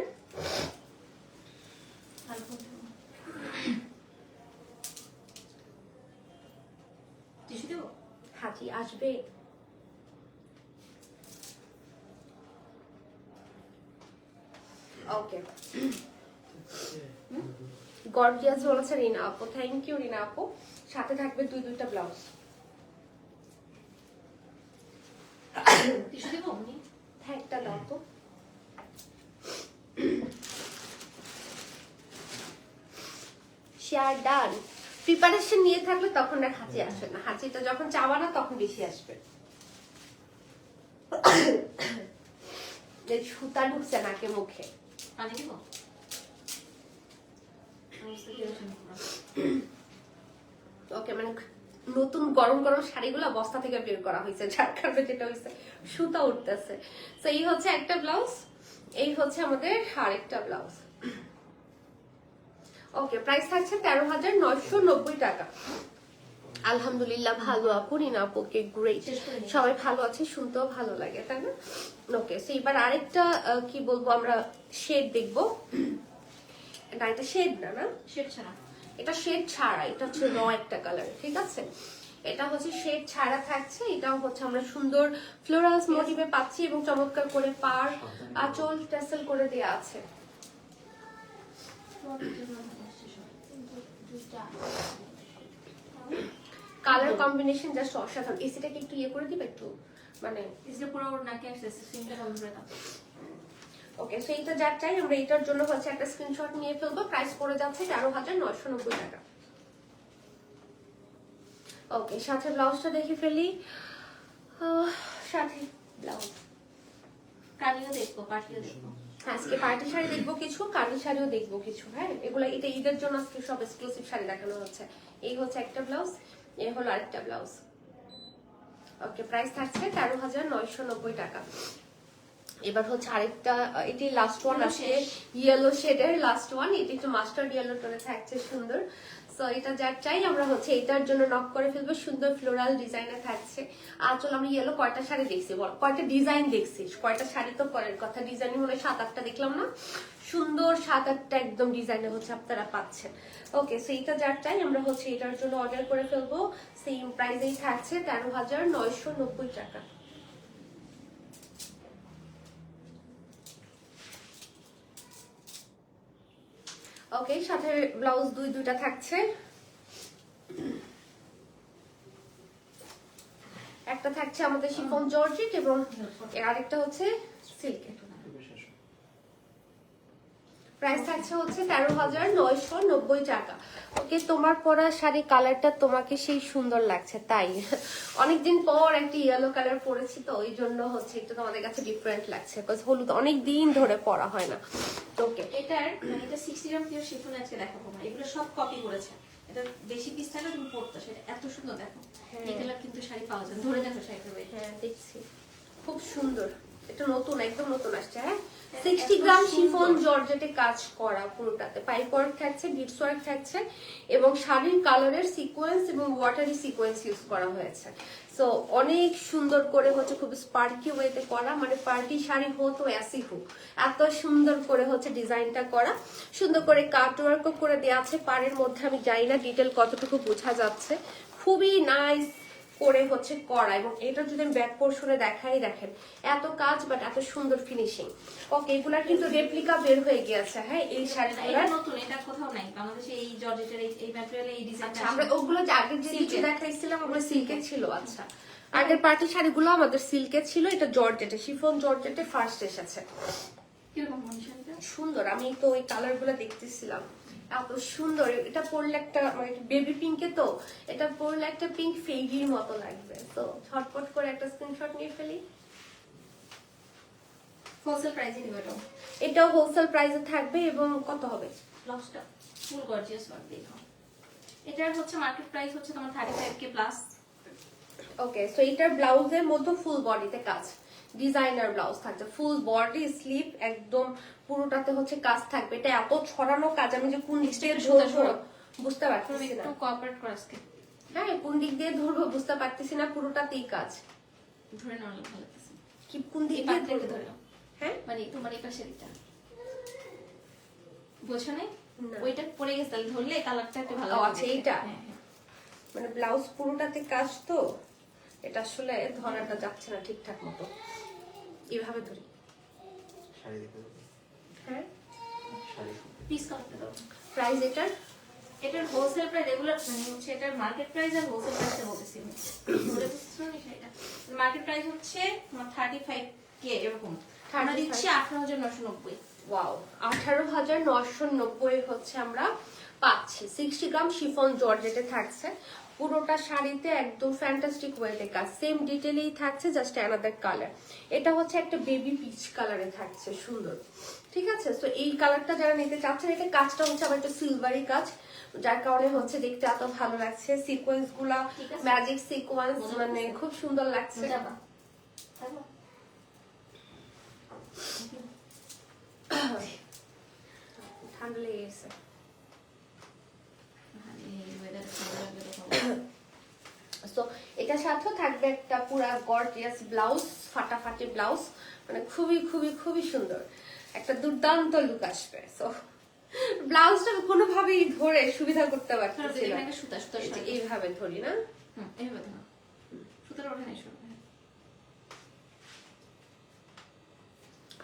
টিস্যু দেবো? হাজি আসবে। ওকে, গর্জিয়াস বলেছে রিনা আপু, থ্যাংক ইউ রিনা আপু। সাথে থাকবে দুইটা ব্লাউজ। টিস্যু দেবো? হ্যাঁ, একটা দাও তো। আর ডান। প্রিপারেশন নিয়ে থাকলে তখন আর হাঁচি আসে না, হাঁচিটা যখন চাবা না তখন বেশি আসবে। সুতা ঢুকছে নাকে মুখে। পানি দিব? ওকে, মানে নতুন গরম গরম শাড়িগুলো বস্তা থেকে বের করা হয়েছে, যার কারণে যেটা হয়েছে সুতা উঠতেছে। তো এই হচ্ছে একটা ব্লাউজ, এই হচ্ছে আমাদের আরেকটা ব্লাউজ। ওকে, প্রাইস থাকছে 13,990 টাকা। আলহামদুলিল্লাহ ভালো আপু, রিনা আপু, ওকে গ্রেট, সবাই ভালো আছে, শুনতেও ভালো লাগে, তাই না? ওকে, সো এবার আরেকটা কি বলবো, আমরা শেড দেখবো। না, এটা শেড না, না শেড ছাড়া, এটা শেড ছাড়া, এটা হচ্ছে র একটা কালার, ঠিক আছে? এটা হচ্ছে শেড ছাড়া থাকছে, এটাও হচ্ছে আমরা সুন্দর ফ্লোরালস মোটিভে পাচ্ছি এবং চমৎকার করে পার আঁচল টেসেল করে দেয়া আছে। কালার কম্বিনেশন জাস্ট অসাধারণ। এসিটাকে একটু ইয়ে করে দিবে, একটু মানে এসে পুরো ওর নাকে আসছে, স্ক্রিনটা বন্ধ করে দাও। ওকে, সো এইটা যার চাই আমরা এটার জন্য হচ্ছে একটা স্ক্রিনশট নিয়ে ফেলবো। প্রাইস পড়ে যাচ্ছে 13,990 টাকা। ওকে, সাথে ব্লাউজটা দেখে ফেলি। সাথে ব্লাউজ, কালিও দেখবো, পাটিও দেখবো। আজকে পার্টি শাড়ি দেখবো কিছু, কালি শাড়িও দেখবো কিছু। হ্যাঁ, এগুলো এটা ঈদের জন্য আজকে সব এক্সক্লুসিভ শাড়ি দেখানো হচ্ছে। এই হচ্ছে একটা ব্লাউজ, এই হলো আরেকটা ব্লাউজ। ওকে, প্রাইস থাকছে 13,990 টাকা। এবার হচ্ছে আরেকটা, এটি লাস্ট ওয়ান আসছে, ইয়েলো শেডের লাস্ট ওয়ান। এটি একটু মাস্টার্ড ইয়েলো টোনে থাকছে, সুন্দর। সো এটা যার চাই আমরা হচ্ছে এটার জন্য নক করে ফেলবো। সুন্দর ফ্লোরাল ডিজাইনে থাকছে আঁচল। আমি ইয়েলো কয়টা শাড়ি দেখছি বল, কয়টা ডিজাইন দেখছিস? কয়টা শাড়ি তো পরের কথা, ডিজাইন মনে হয় 7-8টা দেখলাম না? সুন্দর 7-8টা একদম ডিজাইনে হচ্ছে আপনারা পাচ্ছেন। ওকে, সো এটা যার চাই আমরা হচ্ছে এটার জন্য অর্ডার করে ফেলবো। সেম প্রাইসেই থাকছে 13,990 টাকা। ওকে, সাথে ব্লাউজ দুইটা থাকছে। একটা থাকছে আমাদের শিফন জর্জেট এবং আরেকটা হচ্ছে সিল্ক। প্রাইস থাকছে হচ্ছে 13,990 টাকা। ওকে, তোমার পরা শাড়ি কালারটা তোমাকে সেই সুন্দর লাগছে, তাই অনেকদিন পর একটা ইয়েলো কালার পরেছি, তো ওই জন্য হচ্ছে একটু তোমাদের কাছে ডিফারেন্ট লাগছে, বিকজ হলুদ অনেক দিন ধরে পরা হয় না। ওকে, এটার এটা 60 গ্রাম পিওর শিফন আছে, দেখাবো না, এগুলো সব কপি করেছে। এটা বেশি পিস থাকলে তুমি পড়তো, সেটা এত সুন্দর দেখো। এই কালার কিন্তু শাড়ি পাওয়া যায়, ধরে দেখো শাড়িটা। হ্যাঁ দেখছি, খুব সুন্দর। এটা নতুন, একদম নতুন আসছে। হ্যাঁ, 60 গ্রাম শিফন জর্জেটে কাজ করা পুরোটাতে, পাইপ ওয়ার্ক থাকছে, বিটস ওয়ার্ক থাকছে এবং শাড়ির কালারের সিকোয়েন্স এবং ওয়াটারি সিকোয়েন্স ইউজ করা হয়েছে। সো অনেক সুন্দর করে হচ্ছে, খুব স্পার্কি ওয়েতে করা, মানে পার্টি শাড়ি হো তো এসি হো, এত সুন্দর করে হচ্ছে ডিজাইনটা করা। সুন্দর করে কাট ওয়ার্কও করে দেওয়া আছে পাড়ের মধ্যে। আমি জানি না ডিটেল কতটুকু বোঝা যাচ্ছে, খুবই নাইস করে হচ্ছে করা। এবং এটা যদি আমি ব্যাক পোর্শনে দেখাই, দেখেন এত কাজ বাট এত সুন্দর ফিনিশিং। ওকে, এগুলার কিন্তু রেপ্লিকা বের হয়ে গিয়েছে। হ্যাঁ, এই শাড়িগুলো নতুন, এটা কোথাও নাই বাংলাদেশে, এই জর্জেটের এই ম্যাটেরিয়ালে এই ডিজাইনটা। আমরা ওগুলো যে আগে যে কিছু দেখাইছিলাম ওগুলো সিল্কে ছিল। আচ্ছা, আগের পার্টি শাড়িগুলো আমাদের সিল্কে ছিল, এটা জর্জেটে, শিফন জর্জেটে ফার্স্ট এসেছে। কিরকম শাড়িটা সুন্দর, আমি তো ওই কালার গুলো দেখতেছিলাম, এত সুন্দর। এটা পরলে একটা মানে বেবি পিঙ্কে, তো এটা পরলে একটা পিঙ্ক ফেডির মতো লাগবে। তো ঝটপট করে একটা স্ক্রিনশট নিয়ে ফেলি। হোলসেল প্রাইসে নিবে এটা। এটাও হোলসেল প্রাইসে থাকবে এবং কত হবে? ব্লাউজটা ফুল গর্জিয়াস ওয়ার্ক দেখো। এটার হচ্ছে মার্কেট প্রাইস হচ্ছে তোমার 35K প্লাস। ওকে, সো এটার ব্লাউজের মধ্যে ফুল বডিতে কাজ, ডিজাইনার ব্লাউজ থাকছে, ফুল বডি স্লিপ একদম পুরোটাতে হচ্ছে কাজ থাকবে। এটা এত ছড়ানো কাজ, আমি যে কোন দিক দিয়ে ধরবো বুঝতে পারতেছি না। একটু কোঅপারেট করো আজকে। হ্যাঁ, কোন দিক দিয়ে ধরবো বুঝতে পারতেছি না, পুরোটাতেই কাজ। ধরে নাও, ভালো লাগছে কি কোন দিক এই দিয়ে পাটটাকে ধরবো? ধরে নাও। হ্যাঁ, মানে তোমার এই পাশের এটা বোঝো নাই, না। ওইটা পড়ে গেছে, তাহলে ধরলে কালারটা একটু ভালো ও, লাগবে। আচ্ছা, এইটা হ্যাঁ, হ্যাঁ। মানে ব্লাউজ পুরোটাতে কাজ, তো এটা আসলে ধরাটা যাচ্ছে না ঠিকঠাক মতো। এইভাবে ধরি। শাড়ি দেখে দেবো। হ্যাঁ, শাড়ি পিস কালারটা দাও। প্রাইস এটার এটার হোলসেল প্রাইস রেগুলার মানে হচ্ছে এটার মার্কেট প্রাইস আর হোলসেল প্রাইসে বলতেছি আমি। ধরে বুঝছো না সেটা? মার্কেট প্রাইস হচ্ছে তোমার 35K এরকম। আমরা দিচ্ছি 18,990। ওয়াও, 18,990 হচ্ছে আমরা পাচ্ছি। 60 গ্রাম শিফন জর্জেটে থাকছে, পুরোটা শাড়িতে একদম ফ্যান্টাস্টিক ওয়েতে কাজ, সেম ডিটেইলেই থাকছে, জাস্ট অ্যানাদার কালার। এটা হচ্ছে একটা বেবি পিচ কালারে থাকছে, সুন্দর। ঠিক আছে, তো এই কালারটা যারা নিতে চাচ্ছেন, এটা কাজটা হচ্ছে আবার একটা সিলভারি কাজ, যার কারণে হচ্ছে দেখতে এত ভালো লাগছে। সিকোয়েন্স গুলা ঠিক আছে। ম্যাজিক সিকোয়েন্স, মানে খুব সুন্দর লাগছে। যাবা থাকবা ঠান্ডা লেগে গেছে। এই ওয়েদার ঠান্ডা লাগলে তো হবে। সো এটার সাথেও থাকবে একটা পুরা গর্জিয়াস ব্লাউজ, ফাটাফাটি ব্লাউজ, মানে খুবই খুবই খুবই সুন্দর একটা দুর্দান্ত লুক আসবে। সো ব্লাউজটা কোনোভাবেই ধরে সুবিধা করতে পারতেছি না, একটা সুতা সুতা এই যে এইভাবে ধরি না। এইভাবে ধরো, সুতার ওঠে নাই সব।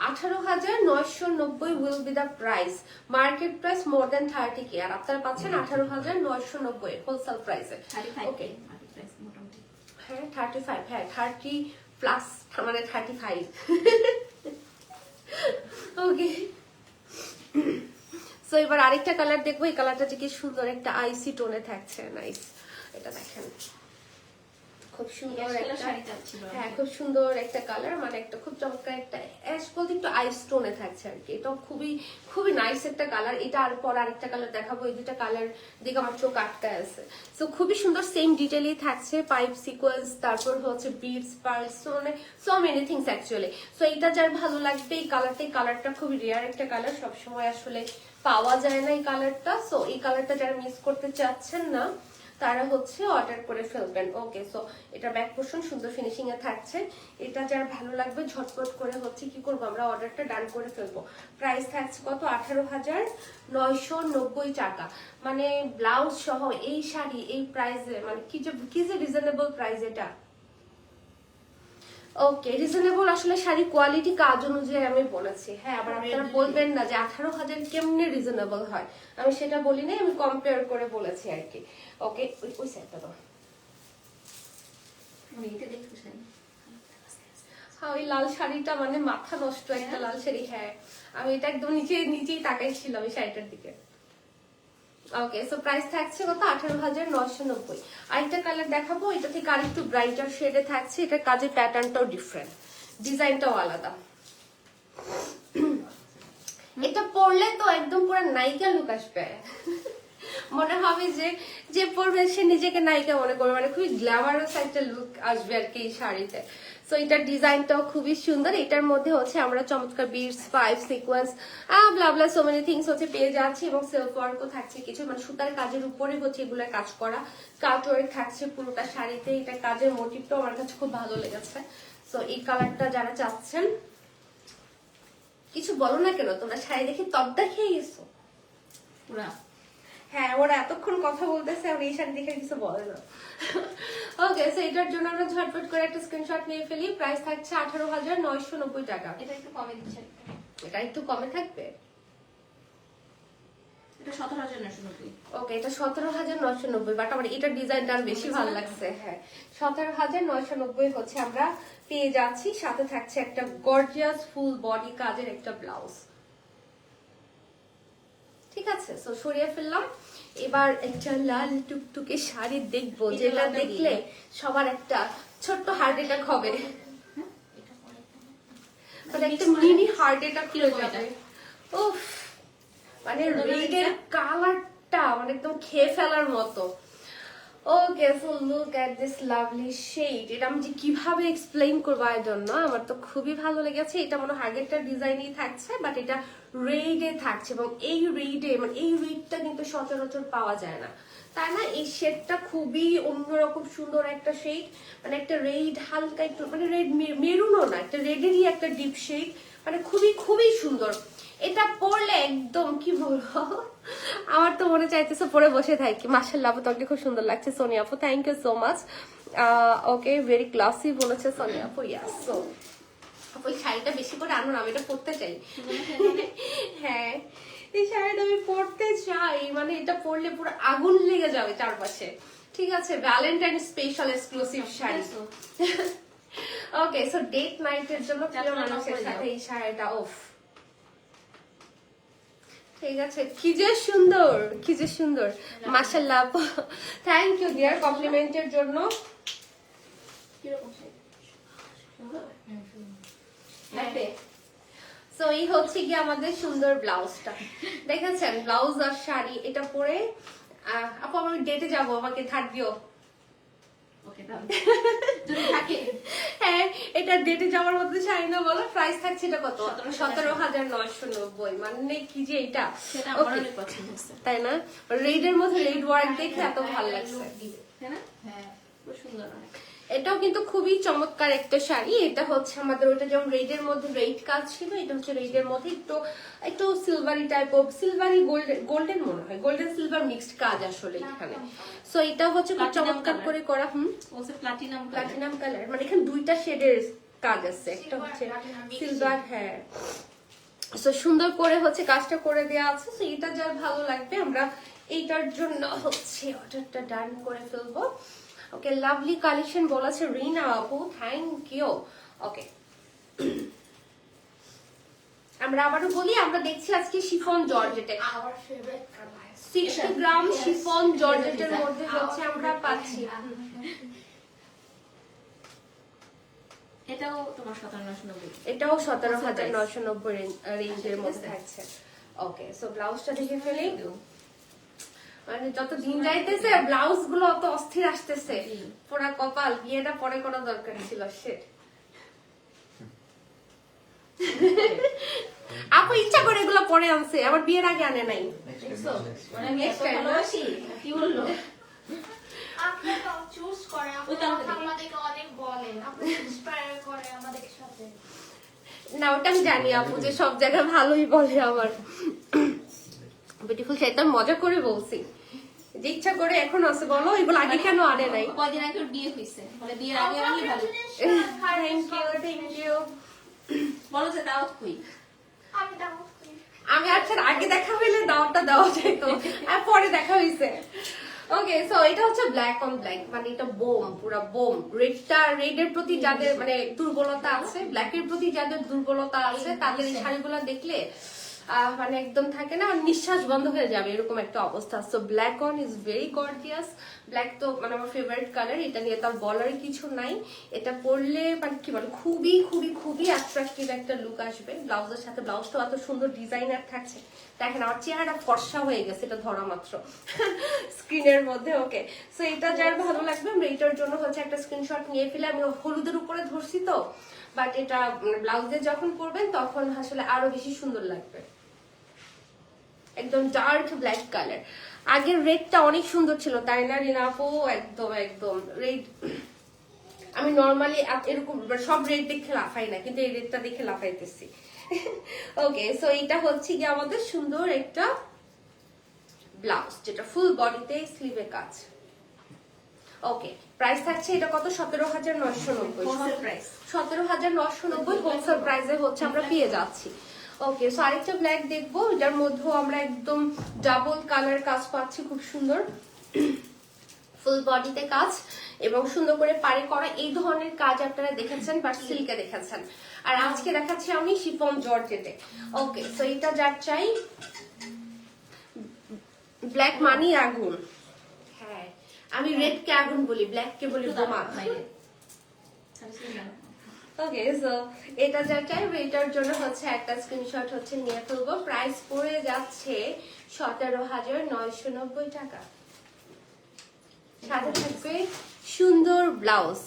18,990 will be the price. Market price more than 30k, আর আপনারা পাচ্ছেন 18,990 হোলসেল প্রাইসে। ওকে, মোটামুটি হ্যাঁ 35, হ্যাঁ 30 প্লাস, মানে 35। ওকে, সো এবার আরেকটা কালার দেখবো। এই কালারটা যে কি সুন্দর একটা আইসি টোনে থাকছে, নাইস। এটা দেখেন, খুব সুন্দর একটা শাড়িটা ছিল। হ্যাঁ খুব সুন্দর একটা কালার, মানে একটা খুব চমৎকার একটা অ্যাশ বলতে একটু আইস টোনে থাকছে আর কি। এটা খুবই খুবই নাইস একটা কালার। এটা আর পর আরেকটা কালার দেখাবো, এই দুটা কালার দিকে আমার চোখ আটকায় আছে। সো খুবই সুন্দর, সেম ডিটেইলেই থাকছে, পাইপ সিকোয়েন্স, তারপর হচ্ছে বিডস, পার্লস, মানে so many things actually. So এটা যার ভালো লাগবে এই কালারটা, এই কালারটা খুবই রেয়ার একটা কালার, সবসময় আসলে পাওয়া যায় না এই কালারটা। সো এই কালারটা যারা মিস করতে চাচ্ছেন না তারা হচ্ছে অর্ডার করে ফেলবেন। ওকে, সো এটা ব্যাক পোর্শন সুন্দর ফিনিশিং এ থাকছে। এটা যার ভালো লাগবে ঝটপট করে হচ্ছে কি করবো আমরা, অর্ডারটা ডান করে ফেলবো। প্রাইস থাকছে কত, 18,990 টাকা, মানে ব্লাউজ সহ এই শাড়ি এই প্রাইসে, মানে কি যে রিজনেবল প্রাইস এটা। ওকে, রিজনেবল আসলে শাড়ি কোয়ালিটি কাজ অনুযায়ী আমি বলেছি। হ্যাঁ, আবার আপনারা বলবেন না যে 18,000 কেমনে রিজনেবল হয়, আমি সেটা বলি নাই, আমি কম্পেয়ার করে বলেছি আর কি। ওকে, ওই সাইডটা দাও। হ্যাঁ, ওই লাল শাড়িটা মানে মাথা নষ্ট একটা লাল শাড়ি। হ্যাঁ, আমি এটা একদম নিচেই তাকাইছিলাম এই শাড়িটার দিকে। ওকে, সো প্রাইস থাকছে কত, 18,990। আরেকটা কালার দেখাবো, এটা থেকে আরেকটু ব্রাইটার শেডে থাকছে। এটা কাজের প্যাটার্নটাও ডিফারেন্ট, ডিজাইনটাও আলাদা। এটা পরলে তো একদম পুরো নায়িকা লুক আসবে, মনে হবে যে পরবে সে নিজেকে নায়িকা মনে করবে, মানে খুবই গ্ল্যামারাস একটা লুক আসবে আর কি এই শাড়িতে। সো এটার ডিজাইনটাও খুবই সুন্দর। এটার মধ্যে হচ্ছে আমরা চমৎকার বিডস, পাইপ, সিকোয়েন্স, ব্লা সো মেনি থিংস হচ্ছে পেয়ে যাচ্ছি, এবং সেলফ ওয়ার্কও থাকছে কিছু, মানে সুতার কাজের উপরে হচ্ছে এগুলো কাজ করা, কাট ওয়ার্ক থাকছে পুরোটা শাড়িতে। এটা কাজের মোটিভটাও আমার কাছে খুব ভালো লেগেছে। সো এই কালারটা যারা চাচ্ছেন, কিছু বলো না কেন তোমরা, শাড়ি দেখে তবদা খেয়ে গেছো পুরা। হ্যাঁ, ওরা এতক্ষণ কথা বলতেছে, আমি এই শাড়ি দেখে কিছু বলে না। ওকে, সো এটার জন্য আমরা ঝটপট করে একটা স্ক্রিনশট নিয়ে ফেলি। প্রাইস থাকছে 18,990 টাকা। এটা একটু কমে দিচ্ছে, এটা একটু কমে থাকবে। এটা 17,990। ওকে, এটা 17,990, বাট আমার এটার ডিজাইনটা আর বেশি ভালো লাগছে। হ্যাঁ, 17,990 হচ্ছে আমরা পেয়ে যাচ্ছি। সাথে থাকছে একটা গর্জিয়াস ফুল বডি কাজের একটা ব্লাউজ। ঠিক আছে, সো সরিয়ে ফেললাম। এবার একটা লাল টুকটুকে শাড়ি দেখবো, যেটা দেখলে সবার একটা ছোট্ট হার্ট অ্যাটাক হবে, মানে একটা মিনি হার্ট অ্যাটাক হয়ে যাবে। উফ, মানে রেডের কালারটা মানে একদম খেয়ে ফেলার মতো। Okay, so look at this lovely shade. এটা আমি যে কিভাবে এক্সপ্লেইন করবো আই ডোন্ট নো, আমার তো খুবই ভালো লেগেছে। এটা মনে হয় আগেরটা ডিজাইনই থাকছে, বাট এটা রেডে থাকছে, এবং এই রেডে মানে এই রেডটা কিন্তু সচরাচর পাওয়া যায় না, তাই না? এই শেডটা খুবই অন্যরকম সুন্দর একটা শেড, মানে একটা রেড হালকা একটু, মানে রেড মেরুনও না, একটা রেডেরই একটা ডিপ শেড, মানে খুবই খুবই সুন্দর। এটা পরলে একদম কি বলবো, আমার তো মনে চাইতেছে পরে বসে থাকি। মাশাআল্লাহ আপু, তোমাকে খুব সুন্দর লাগছে সোনিয়া আপু, thank you so much. Okay, very classy বলেছে সোনিয়া আপু। ইয়াস, সো আপু এই শাড়িটা বেশি করে আনুন, আমি এটা পরতে চাই। হ্যাঁ, এই শাড়িটা আমি পরতে চাই, মানে এটা পরলে পুরো আগুন লেগে যাবে চারপাশে। ঠিক আছে, ভ্যালেন্টাইন স্পেশাল এক্সক্লুসিভ শাড়ি। ওকে, সো ডেট নাইটের জন্য প্রিয় মানুষের সাথে এই শাড়িটা, ওফ ঠিক আছে, কি যে সুন্দর, কি যে সুন্দর, মাশাআল্লাহ। থ্যাংক ইউ ডিয়ার কমপ্লিমেন্টের জন্য। কিরকম শাড়ি? সুন্দর? হ্যাপি। সো এই হচ্ছে কি আমাদের সুন্দর ব্লাউজটা, দেখেছেন? ব্লাউজ আর শাড়ি এটা পরে আপু আমি ডেটে যাবো, আমাকে ধার দিও। ওকে দাও। যদি থাকে। হ্যাঁ, এটা ডেটে যাওয়ার মধ্যে শাড়ি না, বলো প্রাইস থাকছে এটা কত? 17,990। মানে কি যে এটা, সেটা আমার Okay. অনেক পছন্দ হয়েছে। তাই না? রেডের মধ্যে রেড ওয়ার্ক দেখে এত ভালো লাগছে। তাই না? হ্যাঁ, খুব সুন্দর অনেক। এটাও কিন্তু খুবই চমৎকার একটা শাড়ি। এটা হচ্ছে আমাদের ওটা যেমন রেডের মধ্যে রেড কাজ ছিল, এটা হচ্ছে রেডের মধ্যে একটু একটু silvery type of, silvery golden মনে হয়, গোল্ডেন সিলভার মিক্সড কাজ আসলে এখানে। সো এটা হচ্ছে খুব চমৎকার করে করা। ওসে প্লাটিনাম প্লাটিনাম কালার, মানে এখানে দুইটা শেডের কাজ আছে, একটা হচ্ছে সিলভার। হ্যাঁ, সো সুন্দর করে হচ্ছে কাজটা করে দেওয়া আছে। সো এটা যার ভালো লাগবে আমরা এইটার জন্য হচ্ছে অর্ডারটা ডান করে ফেলবো। ওকে, লাভলি কালেকশন বলেছে রিনা আপু, থ্যাংক ইউ। ওকে, আমরা আবারও বলি, আমরা দেখছি আজকে শিফন জর্জেটে 60 গ্রাম শিফন জর্জেটের মধ্যে হচ্ছে আমরা পাচ্ছি। এটাও তোমার 1790। এটাও 17,990 রেঞ্জের মধ্যে থাকছে। ওকে, সো ব্লাউজটা দেখে ফেলি। মানে যত দিন যাইতেছে ব্লাউজ গুলো অত অস্থির আসতেছে, পুরা কপাল। বিয়েটা পরে করা দরকার ছিল। shit। আপু ইচ্ছা করে এগুলো পরে আনছে, আবার বিয়ের আগে আনে নাই। দেখছো? মানে আমি এত ভালোবাসি। কি বললো? আপনারা চুজ করে, আপনারা আমাদেরকে অনেক বলেন, আপনারা ইন্সপায়ার করে আমাদের সাথে। না, ওটা আমি জানি আপু যে সব জায়গায় ভালোই বলে আমার। বিউটিফুল, সেটা মজা করে বলছি, যে ইচ্ছা করে এখন আছে বলো, এগুলো আগে কেন আনে নাই? কয়দিন আগে ওর বিয়ে হয়েছে, বলে বিয়ের আগে আনলে ভালো। Thank you. বলো যে দাওয়াত কই? আমি দাও করি। আমি আচ্ছা আগে দেখা হইলে দাওয়াতটা দেওয়া যেত, আর পরে দেখা হইছে। ওকে, সো এটা হচ্ছে ব্ল্যাক অন ব্ল্যাক, মানে এটা বোম, পুরা বোম। রেডের প্রতি যাদের মানে দুর্বলতা আছে, ব্ল্যাকের প্রতি যাদের দুর্বলতা আছে, তাদের এই শাড়িগুলো দেখলে মানে একদম থাকে না, নিঃশ্বাস বন্ধ হয়ে যাবে এরকম একটা অবস্থা। So black on is very gorgeous. Black তো মানে আমার ফেভারিট কালার, এটা নিয়ে তার বলার কিছু নাই। এটা পরলে মানে কি বলে, খুবই খুবই খুবই অ্যাট্রাকটিভ একটা লুক আসবে ব্লাউজের সাথে। ব্লাউজটা এত সুন্দর ডিজাইনার থাকছে, দেখেন আমার চেহারাটা ফর্সা হয়ে গেছে এটা ধরা মাত্র স্ক্রিনের মধ্যে। ওকে, সো এটা যার ভালো লাগবে আমরা এটার জন্য হচ্ছে একটা স্ক্রিনশট নিয়ে ফেলে। আমি হলুদের উপরে ধরছি তো, বাট এটা ব্লাউজে যখন পরবেন তখন আসলে আরো বেশি সুন্দর লাগবে। একদম ডার্ক ব্ল্যাক কালার। আগের রেডটা অনেক সুন্দর ছিল, তাই না রিনা আপু? একদম একদম রেড। আমি নর্মালি এরকম সব রেড দেখে লাফাই না, কিন্তু এই রেডটা দেখে লাফাইতেছি। ওকে, সো এটা হচ্ছে কি আমাদের সুন্দর একটা ব্লাউজ, যেটা ফুল বডিতে স্লিভে কাজ। ওকে, প্রাইস থাকছে এটা কত? 17,990। হোলসেল প্রাইস 17,990 হোলসেল প্রাইসে হচ্ছে আমরা পেয়ে যাচ্ছি। ওকে, সো আরেকটা ব্ল্যাক দেখবো, এটার মধ্যেও আমরা একদম ডাবল কালার কাজ পাচ্ছি, খুব সুন্দর ফুল বডিতে কাজ এবং সুন্দর করে পাড়ে করা। এই ধরনের কাজ আপনারা দেখেছেন বাট সিল্কে দেখেছেন, আর আজকে দেখাচ্ছি আমি শিফন জর্জেটে। ওকে, সো এটা যার চাই, ব্ল্যাক মানি আগুন। হ্যাঁ, আমি রেড কে আগুন বলি, ব্ল্যাক কে বলি বোমা। ওকে, সো এটা যা চাই এটার জন্য হচ্ছে একটা স্ক্রিনশট হচ্ছে নিয়ে ফেলবো। প্রাইস পড়ে যাচ্ছে 17,990 টাকা। সাথে থাকবে সুন্দর ব্লাউজ।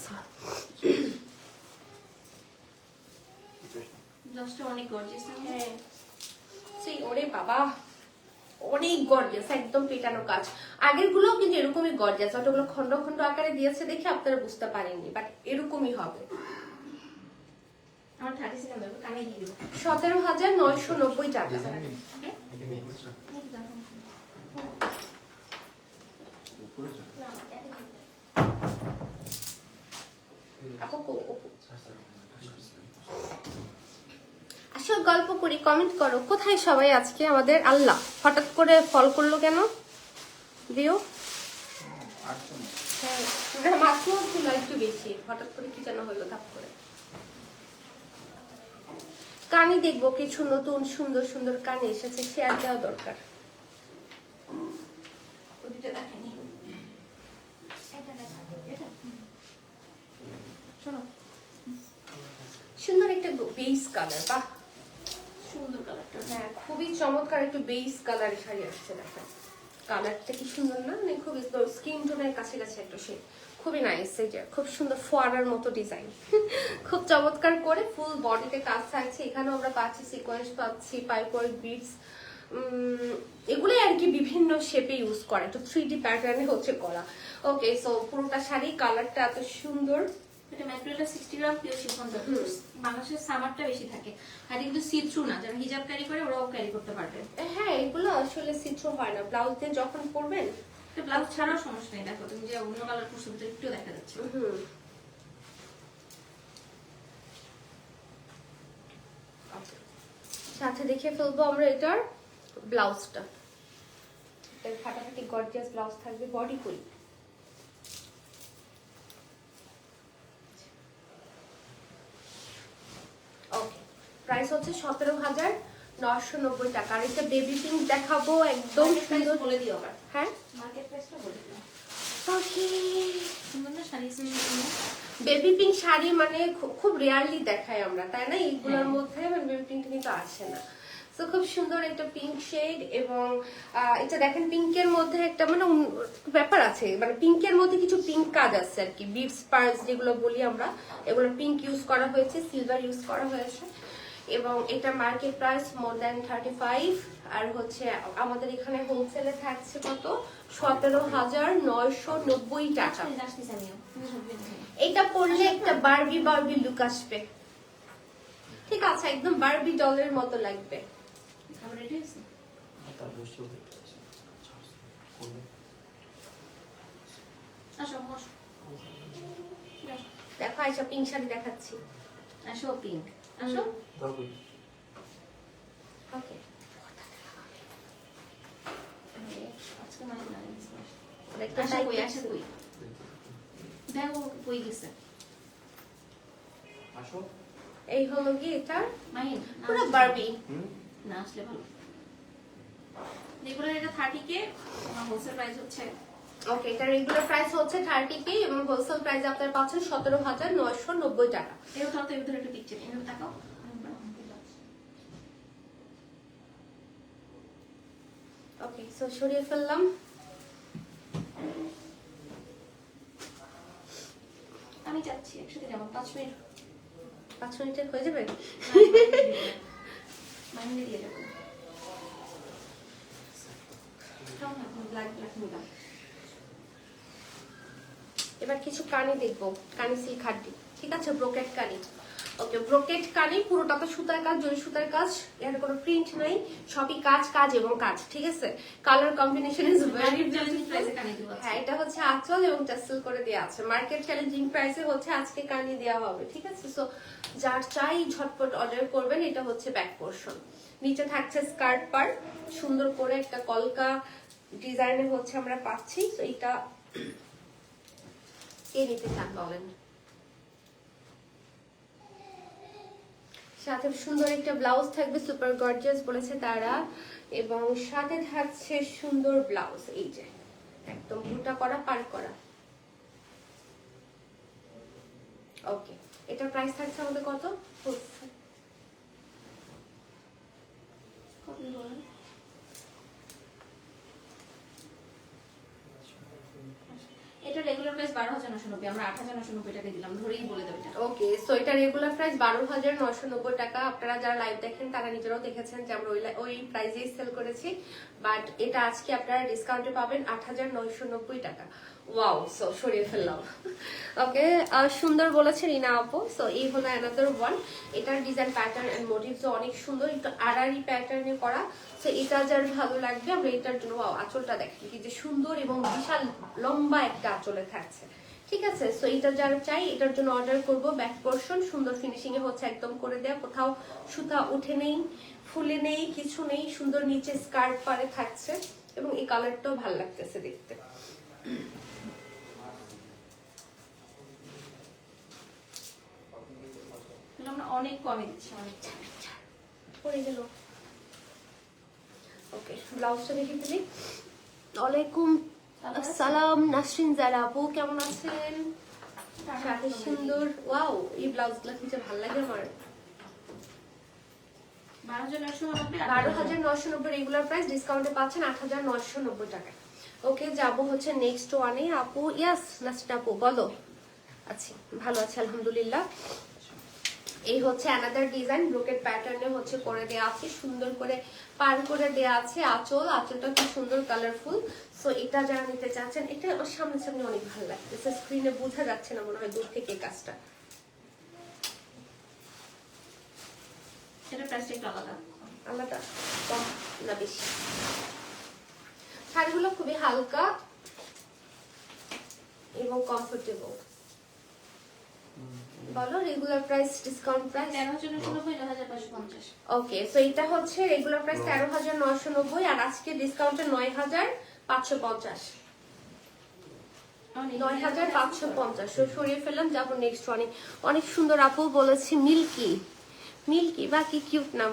ব্লাউজটা অনেক গর্জিয়াস। হ্যাঁ, সেই ওরে বাবা অনেক গর্জিয়াস, একদম পেটানো কাজ। আগের গুলোও কিন্তু এরকমই গর্জিয়াস, ওটাগুলো খন্ড খন্ড আকারে দিয়েছে দেখে আপনারা বুঝতে পারেননি, বাট এরকমই হবে। আমার 30 সেকেন্ড দেবো, কানে দিয়ে দেবো। 17,990 টাকা। আসো গল্প করি, কমেন্ট করো কোথায় সবাই আজকে আমাদের। আল্লাহ হঠাৎ করে ফল করলো কেন দিও? হ্যাঁ, মাত্র ছিল একটু বেশি, হঠাৎ করে কি যেন হলো ধাপ করে। কানি দেখবো কিছু নতুন সুন্দর সুন্দর কানি এসেছে, শেয়ার দেওয়া দরকার। ওদিকে দেখেনি এটা দেখা। এটা শোনো সুন্দর একটা বেস কালার, বাহ সুন্দর কালারটা। হ্যাঁ খুবই চমৎকার একটা বেস কালারের শাড়ি আসছে, দেখেন কালারটা কি সুন্দর না, মানে খুব স্কিন টোনের কাছাকাছি একটা শেড, খুবই নাইস। এই যে খুব সুন্দর ফোয়ারার মতো ডিজাইন, খুব চমৎকার করে ফুল বডিতে কাজ থাকছে। এখানেও আমরা পাচ্ছি সিকোয়েন্স, পাচ্ছি পাইপওয়ার্ক বিটস, এগুলো আর কি বিভিন্ন শেপে ইউজ করে, তো 3D প্যাটার্নে হচ্ছে করা। ওকে, সো পুরোটা শাড়ি কালারটা এত সুন্দর। এটা ম্যাটেরিয়ালটা 60 গ্রাম পিওর শিফন জর্জেট। বাংলাদেশের সামারটা বেশি থাকে, আর কিন্তু সি থ্রু না, যারা হিজাব ক্যারি করে ওরাও ক্যারি করতে পারবে। হ্যাঁ এগুলো আসলে সিথ্রো হয় না, ব্লাউজ দিয়ে যখন পরবেন। এটা ব্লাউজ ছাড়াও সমস্যা নেই, দেখো তুমি যে অন্য কালার পরছো তো একটু দেখা যাচ্ছে। সাথে দেখে ফেলবো আমরা এটার ব্লাউজটা, এর ফাটাফাটি গর্জিয়াস ব্লাউজ থাকবে। বডি ফুল ওকে, প্রাইস হচ্ছে 17,990 টাকা। আর এটা বেবি পিঙ্ক দেখাবো, একদম সুন্দর। বলে দিও আবার হ্যাঁ মার্কেট প্রাইসটা বলে দিও। ওকে, সুন্দর না শাড়ি? বেবি পিঙ্ক শাড়ি মানে খুব রেয়ারলি দেখাই আমরা, তাই না? এইগুলোর মধ্যে বেবি পিঙ্ক কিন্তু আসে না। তো খুব সুন্দর একটা পিঙ্ক শেড, এবং এটা দেখেন পিঙ্কের মধ্যে একটা মানে ব্যাপার আছে, মানে পিঙ্কের মধ্যে কিছু পিঙ্ক কাজ আছে আর কি, বিটস পার্লস যেগুলো বলি আমরা, এগুলো পিঙ্ক ইউজ করা হয়েছে, সিলভার ইউজ করা হয়েছে। এবং এটা মার্কেট প্রাইস মোর দ্যান 35, আর হচ্ছে আমাদের এখানে হোলসেলে থাকছে কত, 17,990 টাকা। এটা পরলে একটা বারবি বারবি লুক আসবে, ঠিক আছে, একদম বারবি ডলের মতো লাগবে। খাবার রেডি আছে? তার বসে আসো বসো। দেখো আইসা পিঙ্ক শাড়ি দেখাচ্ছি। আসো পিঙ্ক, আসো। তবে ওকে, আজকে মানে না একটা আসো টাইপ কই, আসো কই, দেখো কই গেছে। আসো। এই হলো কি এটা মাহিন পুরো বারবি। না আসলে ভালো। রেগুলার এটা 30 কে, আমার হোলসেল প্রাইস হচ্ছে। ওকে, এটা রেগুলার প্রাইস হচ্ছে 30K এবং হোলসেল প্রাইস আপনারা পাচ্ছেন 17,990 টাকা। এর তো এর ভিতরে একটু পিকচার এখানে তাকাও। ওকে, সো সরিয়ে ফেললাম। আমি যাচ্ছি একসাথে যাবো 5 মিনিট। 5 মিনিটের হয়ে যাবে? মাইন্ডে দিয়ে যাবো। ব্ল্যাক ব্ল্যাক নিলাম। এবার কিছু কানি দেখবো, কানি সিল্ক হাড্ডি, ঠিক আছে, ব্রোকেট কানি। ওকে, ব্রোকেট কানি, পুরোটা তো সুতার কাজ, জরি সুতার কাজ, এর কোনো প্রিন্ট নাই, সবই কাজ কাজ এবং কাজ, ঠিক আছে। Colour combination is very challenging প্রাইসে কানে দিব। হ্যাঁ, এটা হচ্ছে আঁচল এবং টাসেল করে দেওয়া আছে। মার্কেট চ্যালেঞ্জিং প্রাইসে হচ্ছে আজকে কানি দেওয়া হবে, ঠিক আছে। সো যার চাই ঝটপট অর্ডার করবেন। এটা হচ্ছে ব্যাক পোর্শন, নিচে থাকছে স্কার্ট পার্ট, সুন্দর করে একটা কলকা ডিজাইনে হচ্ছে আমরা পাচ্ছি। তো এটা কে নিতে চান বলেন। সাথে সুন্দর একটা ব্লাউজ থাকবে, সুপার গর্জিয়াস বলেছে তারা, এবং সাথে থাকছে সুন্দর ব্লাউজ, এই যে একদম বুটা করা, পার করা। ওকে, এটার প্রাইস থাকছে আমাদের কত? এটা রেগুলার প্রাইস 12,990, আমরা 8,990 টাকা দিলাম, ধরেই বলে দেব এটা। ওকে, সো এটা রেগুলার প্রাইস 12,990 টাকা। আপনারা যারা লাইভ দেখেন তারা নিজেরাও দেখেছেন যে আমরা ওই প্রাইসেই সেল করেছি, বাট এটা আজকে আপনারা ডিসকাউন্টে পাবেন 8,990 টাকা। ওয়াও, সো সরিয়ে ফেললাম। ওকে, সুন্দর বলেছে রিনা আপু। সো এই হলো অ্যানাদার ওয়ান। এটার ডিজাইন প্যাটার্ন এন্ড মোটিভস অনেক সুন্দর, একটু আড়াআড়ি প্যাটার্নে করা। সো এটা যার ভালো লাগবে আমরা এটার জন্য, ওয়াও আঁচলটা দেখেন কি যে সুন্দর এবং বিশাল লম্বা একটা আঁচলে থাকছে, ঠিক আছে। সো এটা যারা চাই এটার জন্য অর্ডার করব। ব্যাক পোর্শন সুন্দর ফিনিশিং এ হচ্ছে একদম করে দেয়া, কোথাও সুতা উঠে নেই, ফুলে নেই, কিছু নেই, সুন্দর নিচে স্কার্ট পারে থাকছে, এবং এই কালারটাও ভালো লাগতেছে দেখতে। আমরা অনেক কমে দিচ্ছি, অনেক। পড়ে গেল। ওকে, ব্লাউজটা দেখে ফেলি। ওয়ালাইকুম আসসালাম নাসরিন জারা আপু, কেমন আছেন? সাথে সুন্দর, ওয়াও এই ব্লাউজগুলো কিন্তু ভালো লাগে আমার। 12,990 রেগুলার প্রাইস, ডিসকাউন্টে পাচ্ছেন 8,990 টাকায়। ওকে, যাব হচ্ছে নেক্সট ওয়ানে। আপু ইয়াস নাসরিন আপু বলো। আচ্ছা, ভালো আছে আলহামদুলিল্লাহ। এই হচ্ছে অ্যানাদার ডিজাইন, ব্রোকেট প্যাটার্নে হচ্ছে করে দেয়া আছে, সুন্দর করে পার করে দেয়া আছে। আঁচলটা খুব সুন্দর কালারফুল। সো এটা যারা নিতে চাচ্ছেন, এটা সামনে সামনে অনেক ভালো লাগতেছে, স্ক্রিনে বোঝা যাচ্ছে না মনে হয় দূর থেকে কাজটা। এটা প্রাইসটা একটু আলাদা, আলাদা কম না বেশি? শাড়িগুলো খুবই হালকা এবং কমফোর্টেবল। বলো রেগুলার প্রাইস, ডিসকাউন্ট প্রাইস। 13,990 ওকে, সো এটা হচ্ছে রেগুলার প্রাইস 13,990 আর আজকে ডিসকাউন্টে 9,550। 9,550 সরিয়ে ফেললাম। যাবো নেক্সট ওয়ানে। অনেক সুন্দর আপু বলেছে মিল্কি। মিল্কি বা কি কিউট নাম।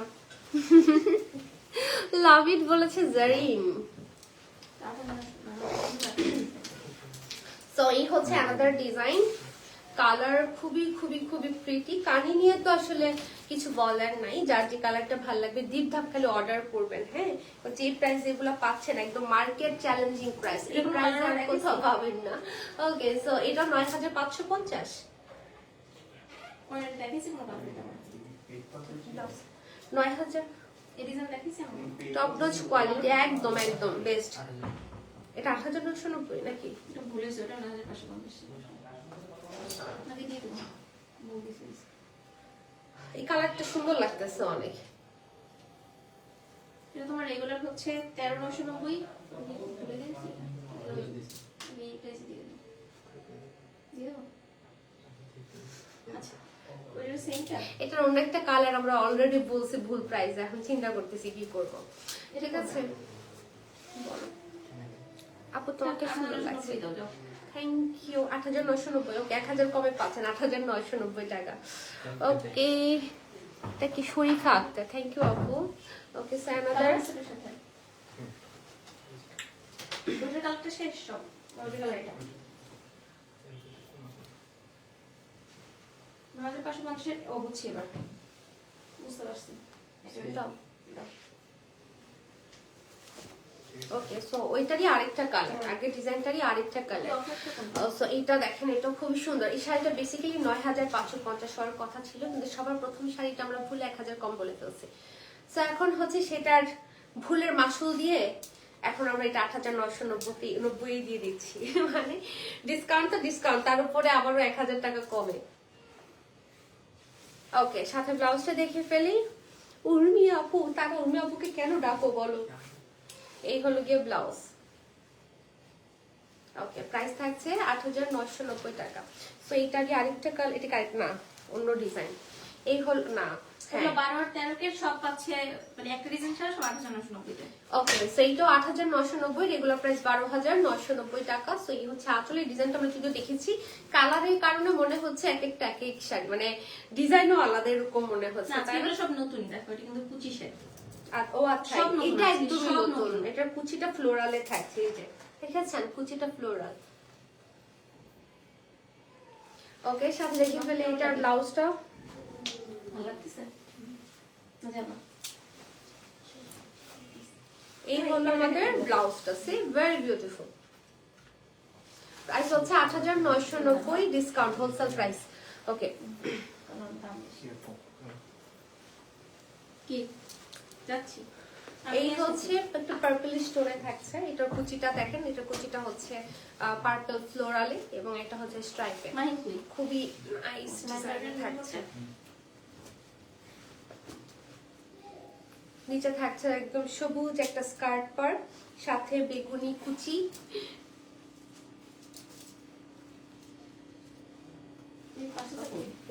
লাভ ইট বলেছে জারিন। সো এই হচ্ছে অ্যানাদার ডিজাইন, কালার খুবই খুবই খুবই প্রিটি। কানি নিয়ে তো আসলে কিছু বলার নাই, যার যে কালারটা ভালো লাগবে ডিপ ধাপ খালি অর্ডার করবেন। হ্যাঁ, যে প্রাইস যেগুলো পাচ্ছেন একদম মার্কেট চ্যালেঞ্জিং প্রাইস, এই প্রাইস আর কোথাও পাবেন না। ওকে, সো এটা 9,550। 9,000 টপ নোচ কোয়ালিটি, একদম একদম বেস্ট। এটা 8,990 নাকি? এই কালারটা সুন্দর লাগতেছে অনেক। এটা তোমার রেগুলার হচ্ছে 13,990। আচ্ছা, ওইটার সেমটা। এটার অন্য একটা কালার আমরা অলরেডি বলছি ভুল প্রাইস, এখন চিন্তা করতেছি কি করব। ঠিক আছে বলো আপু, তোমাকে সুন্দর লাগছে। Thank you. 8,990। ওকে, 1,000 কমে পাচ্ছেন, 8,990 টাকা। ওকে, এটা কি শরীফা আক্তার, থ্যাংক ইউ আপু। ওকে, সানাদার দুটো কালারটা শেষ সব। এটা 9,550 ও বুঝছি এবার, বুঝতে পারছি। ওকে, সো ওইটারই আরেকটা কালার, আগে ডিজাইনটারই আরেকটা কালার। সো এটা দেখেন, এটা খুবই সুন্দর। এই শাড়িটা বেসিক্যালি 9,550 হওয়ার কথা ছিল, কিন্তু সবার প্রথম শাড়িটা আমরা ভুলে 1,000 কম বলে ফেলছি। সো এখন হচ্ছে সেটার ভুলের মাসুল দিয়ে এখন আমরা এটা 8,990 দিয়ে দিচ্ছি। মানে ডিসকাউন্ট তো ডিসকাউন্ট, তার উপরে আবারও 1,000 টাকা কমে। ওকে, সাথে ব্লাউজটা দেখে ফেলি। উর্মি আপু, তারা উর্মি আপুকে কেন ডাকো বলো? এই হলো গিয়ে ব্লাউজ। ওকে, প্রাইস থাকছে 8,990 টাকা। সো এইটারই আরেকটা কালার, এটা কারেক্ট না, অন্য ডিজাইন। এই হল না, হ্যাঁ 12 আর 13 কে সব পাচ্ছে, মানে একটা ডিজাইন ছাড়া সব 8,990 টাকা। ওকে, সো এইটাও 8,990, রেগুলার প্রাইস 12,990 টাকা। সো এই হচ্ছে আসলে ডিজাইনটা আমরা কিন্তু দেখেছি, কালারের কারণে মনে হচ্ছে এক একটা এক এক শাড়ি, মানে ডিজাইনও আলাদা এরকম মনে হচ্ছে, না তাই না? এগুলো সব নতুনই, দেখো এটা কিন্তু 25 ও আচ্ছা, সব নতুন এটা আছে, একদমই সব নতুন। নতুন। এটার কুচিটা ফ্লোরালে থাকছে, এই যে দেখেছেন কুচিটা ফ্লোরাল। ওকে, সাথে দেখে ফেলে এটার ব্লাউজটা। ভালো লাগতেছে না জানো? এই হলো আমাদের ব্লাউজটা, সি ভেরি বিউটিফুল। প্রাইস হচ্ছে 8,990, ডিসকাউন্ট হোলসেল প্রাইস। ওকে, কি যাচ্ছি এই হচ্ছে একটু পার্পলিশ টোনে থাকছে। এটার কুচিটা দেখেন, এটার কুচিটা হচ্ছে পার্পল ফ্লোরালে এবং এটা হচ্ছে স্ট্রাইপে, মাহিকুই খুবই নাইস ডিজাইন থাকছে। নিচে থাকছে একদম সবুজ একটা স্কার্ট পার, সাথে বেগুনি কুচি।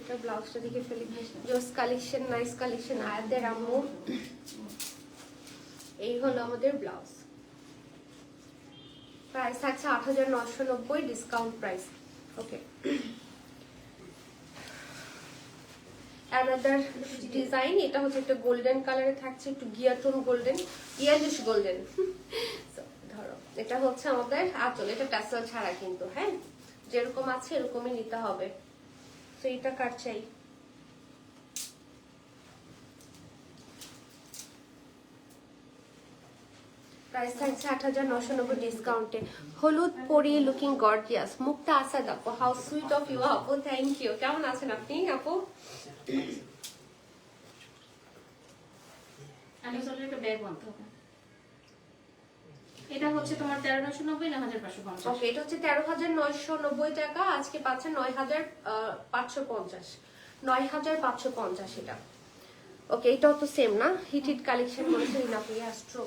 এটা ব্লাউজটা দেখে ফেলি, জোস কালেকশন, নাইস কালেকশন, আয়াদের আম্মু। এই হলো আমাদের ব্লাউজ, প্রাইস থাকছে 8,990, ডিসকাউন্ট প্রাইস। ওকে, অ্যানাদার ডিজাইন। এটা হচ্ছে একটা গোল্ডেন কালারে থাকছে, একটু গিয়ার টোন গোল্ডেন, ইয়ালিশ গোল্ডেন। ধরো এটা হচ্ছে আমাদের আঁচল, এটা টাসেল ছাড়া কিন্তু, হ্যাঁ যেরকম আছে এরকমই নিতে হবে। তো এটা কার চাই? প্রাইস থাকছে 8,990 ডিসকাউন্টে। হলুদ পরি লুকিং গর্জিয়াস, মুক্তা আসাদ আপু, হাউ সুইট অফ ইউ আপু, থ্যাংক ইউ। কেমন আছেন আপনি আপু? আমি চলে একটা ব্যাগ বানতে হবে। এটা হচ্ছে তোমার 13,990 না 1,550? ওকে, এটা হচ্ছে 13,990 টাকা, আজকে পাচ্ছেন 9,550, 9,550 এটা। ওকে, এটাও তো সেম না, হিট কালেকশন বলেছে ইনাফি অ্যাস্ট্রো।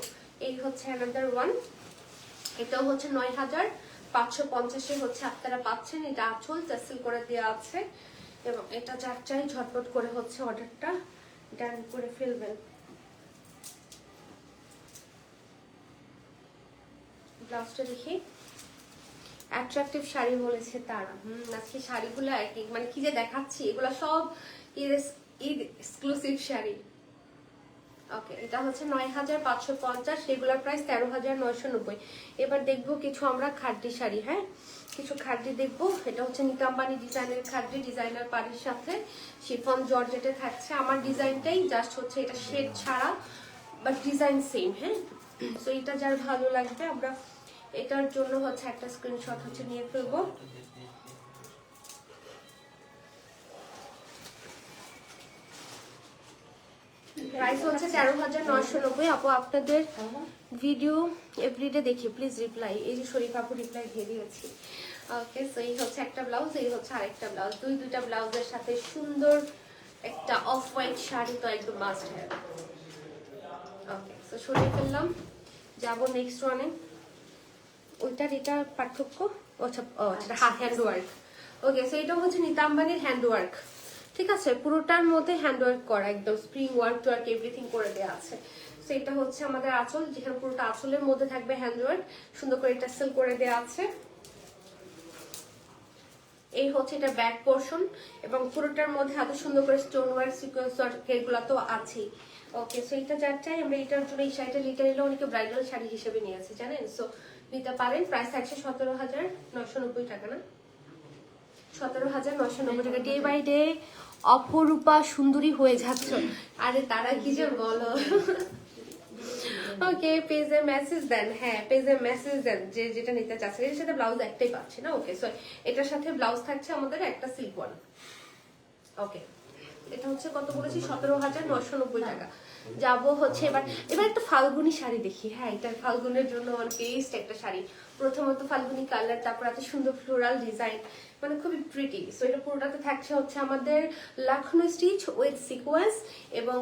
এই হচ্ছে অ্যানাদার ওয়ান, এটাও হচ্ছে 9,550 হচ্ছে আপনারা পাচ্ছেন। এটা আঁচল টাসেল করে দেওয়া আছে, এবং এটা যার চাই ঝটপট করে হচ্ছে অর্ডারটা ডান করে ফেলবেন। ব্লাউজটা দেখি, অ্যাট্রাকটিভ শাড়ি বলেছে তারা। আজকে শাড়িগুলো এক এক মানে কি যে দেখাচ্ছি, এগুলো সব এক্সক্লুসিভ শাড়ি। ওকে, এটা হচ্ছে 9,550, রেগুলার প্রাইস 13,990। এবার দেখবো কিছু আমরা খাড্ডি শাড়ি, হ্যাঁ কিছু খাড্ডি দেখবো। এটা হচ্ছে নিতা আম্বানি ডিজাইনের খাড্ডি, ডিজাইনার পাড়ির সাথে শিফন জর্জেটে থাকছে। আমার ডিজাইনটাই জাস্ট হচ্ছে এটা শেড ছাড়া, বাট ডিজাইন সেম, হ্যাঁ। তো এটা যার ভালো লাগবে আমরা এটার জন্য হচ্ছে একটা স্ক্রিনশট হচ্ছে নিয়ে ফেলবো। প্রাইস হচ্ছে 13,990। আপু আপনাদের ভিডিও এভরিডে দেখি, প্লিজ রিপ্লাই। এই যে শরীফ আপু রিপ্লাই দিয়ে দিয়েছি। ওকে, সো এই হচ্ছে একটা ব্লাউজ, এই হচ্ছে আরেকটা ব্লাউজ, দুইটা ব্লাউজের সাথে সুন্দর একটা অফ হোয়াইট শাড়ি তো একদম মাস্ট হ্যাভ। ওকে, সো সরিয়ে ফেললাম, যাবো নেক্সট ওয়ানে। ওইটার এটা পার্থক্য, আচ্ছা এটা হ্যান্ড ওয়ার্ক। ওকে, সো এটা হচ্ছে নিতা আম্বানির হ্যান্ড ওয়ার্ক, ঠিক আছে, পুরোটার মধ্যে হ্যান্ড ওয়ার্ক করা, একদম স্প্রিং ওয়ার্ক টোয়ার্ক এভরিথিং করে দেওয়া আছে। সো এটা হচ্ছে আমাদের আঁচল, যেখানে পুরোটা আঁচলের মধ্যে থাকবে হ্যান্ড ওয়ার্ক, সুন্দর করে টাসেল করে দেওয়া আছে। এই হচ্ছে এটা ব্যাক পোর্শন, এবং পুরোটার মধ্যে এত সুন্দর করে স্টোন ওয়ার্ক সিকোয়েন্স ওয়ার্ক এগুলো তো আছেই। ওকে, সো এটা যার চাই আমরা এটার জন্য এই শাড়িটা লিটে নিলে অনেকে ব্রাইডাল শাড়ি হিসেবে নিয়েছে জানেন, সো নিতে পারেন। প্রাইস থাকছে 17,990 টাকা, না 17,990 টাকা। ডে বাই ডে অপরূপা সুন্দরী হয়ে যাচ্ছ, আরে তারা কি যে বলো। ওকে, পেজে মেসেজ দেন, হ্যাঁ পেজে মেসেজ দেন যে যেটা নিতে চাচ্ছেন। এর সাথে ব্লাউজ একটাই পাচ্ছি না। ওকে, সো এটার সাথে ব্লাউজ থাকছে আমাদের একটা সিল্ক ওয়ান। ওকে, এটা হচ্ছে কত বলেছি, 17,990 টাকা। যাবো হচ্ছে এবার একটা ফাল্গুনি শাড়ি দেখি। হ্যাঁ, এটা ফাল্গুনের জন্য বেস্ট একটা শাড়ি। প্রথমত ফাল্গুনি কালার, তারপর এত সুন্দর ফ্লোরাল ডিজাইন, মানে খুবই প্রিটি। সো এটা পুরোটাতে থাকছে হচ্ছে আমাদের লাখনো স্টিচ উইথ সিকোয়েন্স এবং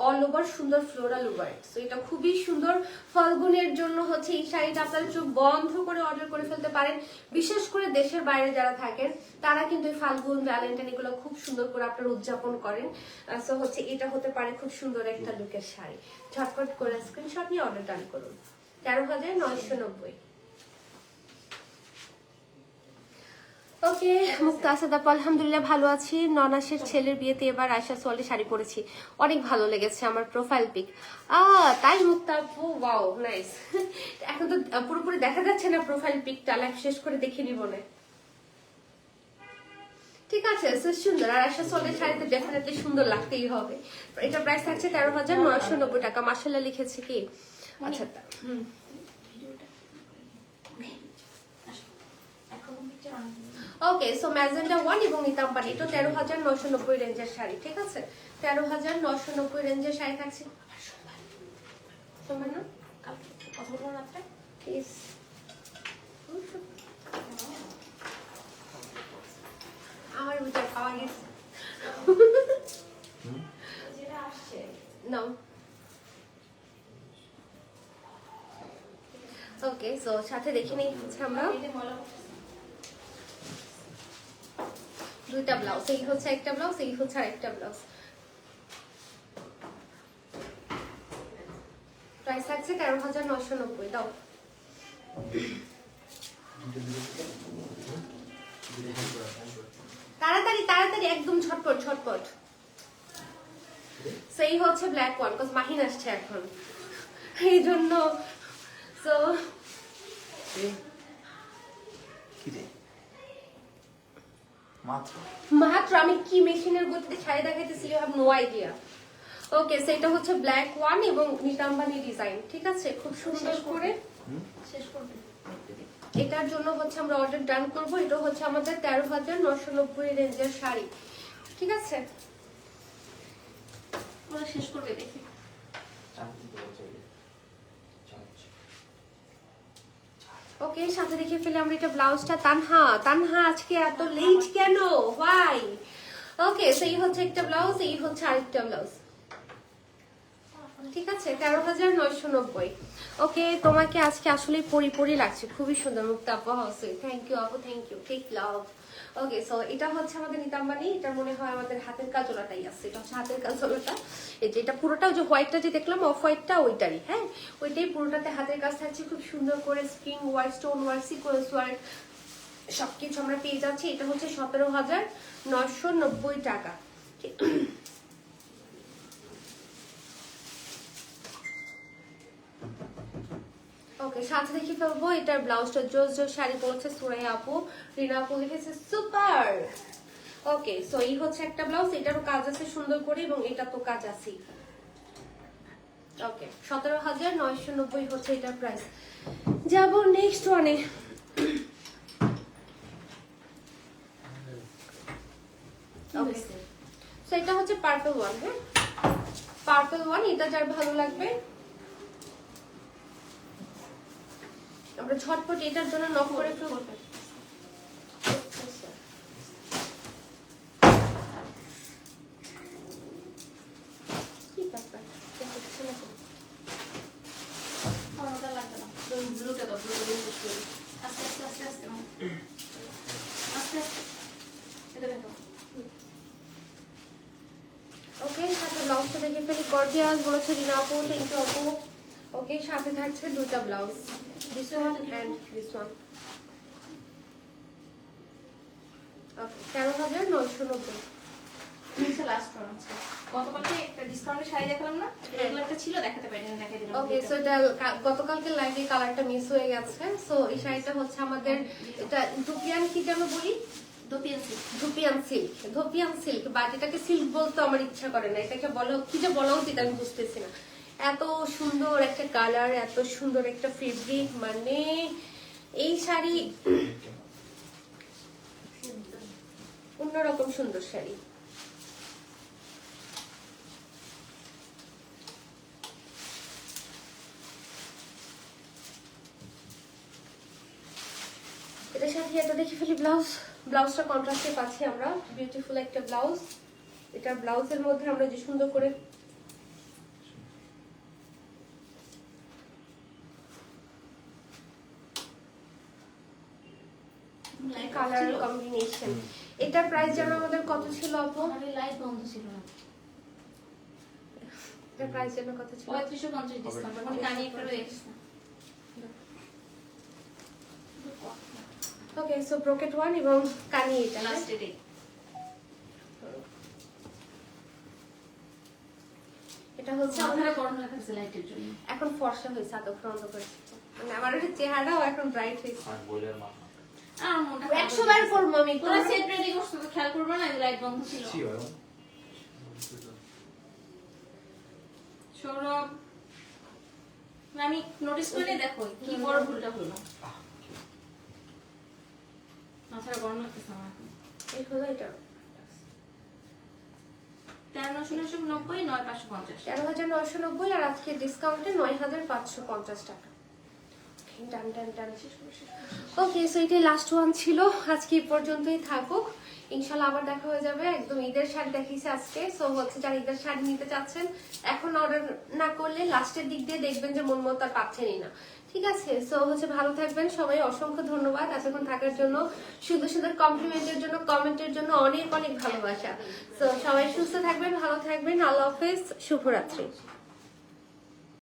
অল ওভার সুন্দর ফ্লোরাল ওয়ার্ক। সো এটা খুবই সুন্দর। ফাল্গুনের জন্য হচ্ছে এই শাড়িটা আপনারা চোখ বন্ধ করে অর্ডার করে ফেলতে পারেন। বিশেষ করে দেশের বাইরে যারা থাকেন তারা কিন্তু এই ফাল্গুন ভ্যালেন্টাইন এগুলো খুব সুন্দর করে আপনারা উদযাপন করেন। সো হচ্ছে এটা হতে পারে খুব সুন্দর একটা লুকের শাড়ি। ঝটপট করে স্ক্রিনশট নিয়ে অর্ডার ডান করুন। 13,990। ওকে, মুক্তা আসাদ আপু আলহামদুলিল্লাহ ভালো আছি। ননাসের ছেলের বিয়েতে এবার আয়শা সোয়ালি শাড়ি পরেছি, অনেক ভালো লেগেছে আমার প্রোফাইল পিক। তাই মুক্তা আপু, ওয়াও নাইস। এখন তো পুরোপুরি দেখা যাচ্ছে না প্রোফাইল পিকটা, লাইভ শেষ করে দেখে নিব না। ঠিক আছে, সুন্দর। আর আয়শা সোয়ালির শাড়িতে ডেফিনেটলি সুন্দর লাগতেই হবে। এটা প্রাইস থাকছে 13,990 টাকা। মাশাআল্লাহ লিখেছে কি, আচ্ছা ওকে। সো ম্যাজেন্ডা 1 এবং নিতা আম্বানি, এটা 13,990 রেঞ্জের শাড়ি, ঠিক আছে। 13,990 রেঞ্জের শাড়ি থাকছে। তোমার না কথা বলবো না প্লিজ। আমার বিচার পাওয়া গেছে না। ওকে, সো সাথে দেখে নেই হচ্ছে আমরা দুইটা ব্লাউজ। এই হচ্ছে একটা ব্লাউজ, এই হচ্ছে আরেকটা ব্লাউজ। প্রাইস থাকছে 13,990। দাও তাড়াতাড়ি তাড়াতাড়ি, একদম ঝটপট ঝটপট। সেই হচ্ছে ব্ল্যাক ওয়ান, বিকজ মাহিন আসছে এখন, এই জন্য। সো কি রে মাত্র মাত্র আমি কি মেশিনের গতিতে শাড়ি দেখাইতেছি, ইউ হ্যাভ নো আইডিয়া। ওকে, সেটা হচ্ছে ব্ল্যাক ওয়ান এবং নিতাম্বানি ডিজাইন, ঠিক আছে, খুব সুন্দর করে। শেষ করবে এটার জন্য হচ্ছে আমরা অর্ডার ডান করব। এটা হচ্ছে আমাদের 13,990 রেঞ্জের শাড়ি, ঠিক আছে। ওরা শেষ করবে দেখি। ওকে, সাথে দেখে ফেলে আমরা এটা ব্লাউজটা। তানহা, তানহা আজকে এত লেট কেন, হোয়াই? ওকে, সেই হচ্ছে একটা ব্লাউজ, এই হচ্ছে আরেকটা ব্লাউজ, ঠিক আছে, 13,990। ওকে, তোমাকে আজকে আসলে পরি লাগছে, খুবই সুন্দর মুক্তা আপু, হাউসে থ্যাংক ইউ আপু, thank you, take love. Okay, so এটা হচ্ছে আমাদের নিতাম্বানি, এটা মনে হয় আমাদের হাতের কাজলাটাই আছে, এটা হচ্ছে হাতের কাজলাটা। এই যে এটা পুরোটা, ওই যে হোয়াইটটা যে দেখলাম অফ হোয়াইটটা, ওইটারই, হ্যাঁ ওইটাই পুরোটাতে হাতের কাজ থাকছে, খুব সুন্দর করে spring work, stone work, sequence work সবকিছু আমরা পেয়ে যাচ্ছি। এটা হচ্ছে 17,990 টাকা। ওকে, সাথে দেখে ফেলবো এটার ব্লাউজটা। জোস জোস শাড়ি পরেছে সুরাইয়া আপু, রিনা আপু লিখেছে সুপার। ওকে, সো এই হচ্ছে একটা ব্লাউজ, এটারও কাজ আছে সুন্দর করে এবং এটা তো কাজ আছে। ওকে, 17,990 হচ্ছে এটার প্রাইস। যাব নেক্সট ওয়ানে। ওকে, সো এটা হচ্ছে পার্পল ওয়ান, হ্যাঁ পার্পল ওয়ান, এটা যার ভালো লাগবে আমরা ঝটপট এটার জন্য নক করে ফেলবো। কি ব্যাপার, ওটা লাগবে না, ব্লুটা দাও, ব্লুটা দিয়ে শেষ করি। আস্তে আস্তে আস্তে আস্তে আস্তে আস্তে এটা দেখো। ওকে, সাথে ব্লাউজটা দেখে ফেলি। গর্জিয়াস বলেছে রিনা আপু, থ্যাংক ইউ আপু। ওকে, সাথে থাকছে দুটো blouse, this one and this one. Okay, 13,990। নিচে লাস্ট ওয়ান আছে। গতকালকে একটা ডিসকাউন্টের শাড়ি দেখালাম না, এগুলো একটা ছিল, দেখাতে পারিনি, দেখাই দিলাম। ওকে, সো এটা গতকালকে লাইভে কালারটা মিস হয়ে গেছে। সো এই শাড়িটা হচ্ছে আমাদের, এটা ধুপিয়ান, কি যেন বলি, dupion silk. Dupion silk, dupion silk, but এটাকে সিল্ক বলতে আমার ইচ্ছা করে না, এটাকে বলা কি যে বলা উচিত আমি বুঝতেছি না। এত সুন্দর একটা কালার, এত সুন্দর একটা ফেব্রিক, মানে এই শাড়ি অন্যরকম সুন্দর শাড়ি। এটার সাথে এটা দেখে ফেলি ব্লাউজ। ব্লাউজটা কন্ট্রাস্টে পাচ্ছি আমরা, বিউটিফুল একটা ব্লাউজ। এটার ব্লাউজের মধ্যে আমরা যে সুন্দর করে কালার কম্বিনেশন। এটার প্রাইস যেন আমাদের কত ছিল আপু? আমাদের লাইট বন্ধ ছিল না। এটার প্রাইস যেন কত ছিল? 3550 ডিসকাউন্ট, মানে কানি একটা রয়েছে। ওকে, সো ব্রোকেট ওয়ান এবং কানি এটা লাস্ট ডে এটা হচ্ছে আমাদের আমাদের গরম লাগাচ্ছে লাইটের জন্য। এখন ফর্সা হয়েছে, এতক্ষণ বন্ধ করেছি, মানে আমার একটা চেহারাও এখন ব্রাইট হয়েছে। আর বইলের মা আর মনটা 100 বার করবো আমি, তোরা সেট রেডি করছো তো খেয়াল করবে না, লাইট বন্ধ ছিল। ছি হয় সৌরভ, আমি নোটিস করে দেখো কি বড় ভুলটা হলো। মাথাটা গরম লাগতেছে আমার এখন। এই হলো এটা 13,990, 9,550। 13,990 আর আজকে ডিসকাউন্টে 9,550 টাকা। ডান ডান ডান। ওকে, সো এটাই লাস্ট ওয়ান ছিল, আজকে এই পর্যন্তই থাকুক। ইনশাল্লাহ আবার দেখা হয়ে যাবে। একদম ঈদের শাড়ি দেখিয়েছি আজকে, সো হচ্ছে যারা ঈদের শাড়ি নিতে চাচ্ছেন এখন অর্ডার না করলে লাস্টের দিক দিয়ে দেখবেন যে মন মতো আর পাচ্ছেনই না, ঠিক আছে। সো হচ্ছে ভালো থাকবেন সবাই, অসংখ্য ধন্যবাদ এতক্ষণ থাকার জন্য, সুন্দর সুন্দর কমপ্লিমেন্টের জন্য, কমেন্টের জন্য অনেক অনেক ভালোবাসা। সো সবাই সুস্থ থাকবেন, ভালো থাকবেন, আল্লাহ হাফেজ, শুভরাত্রি।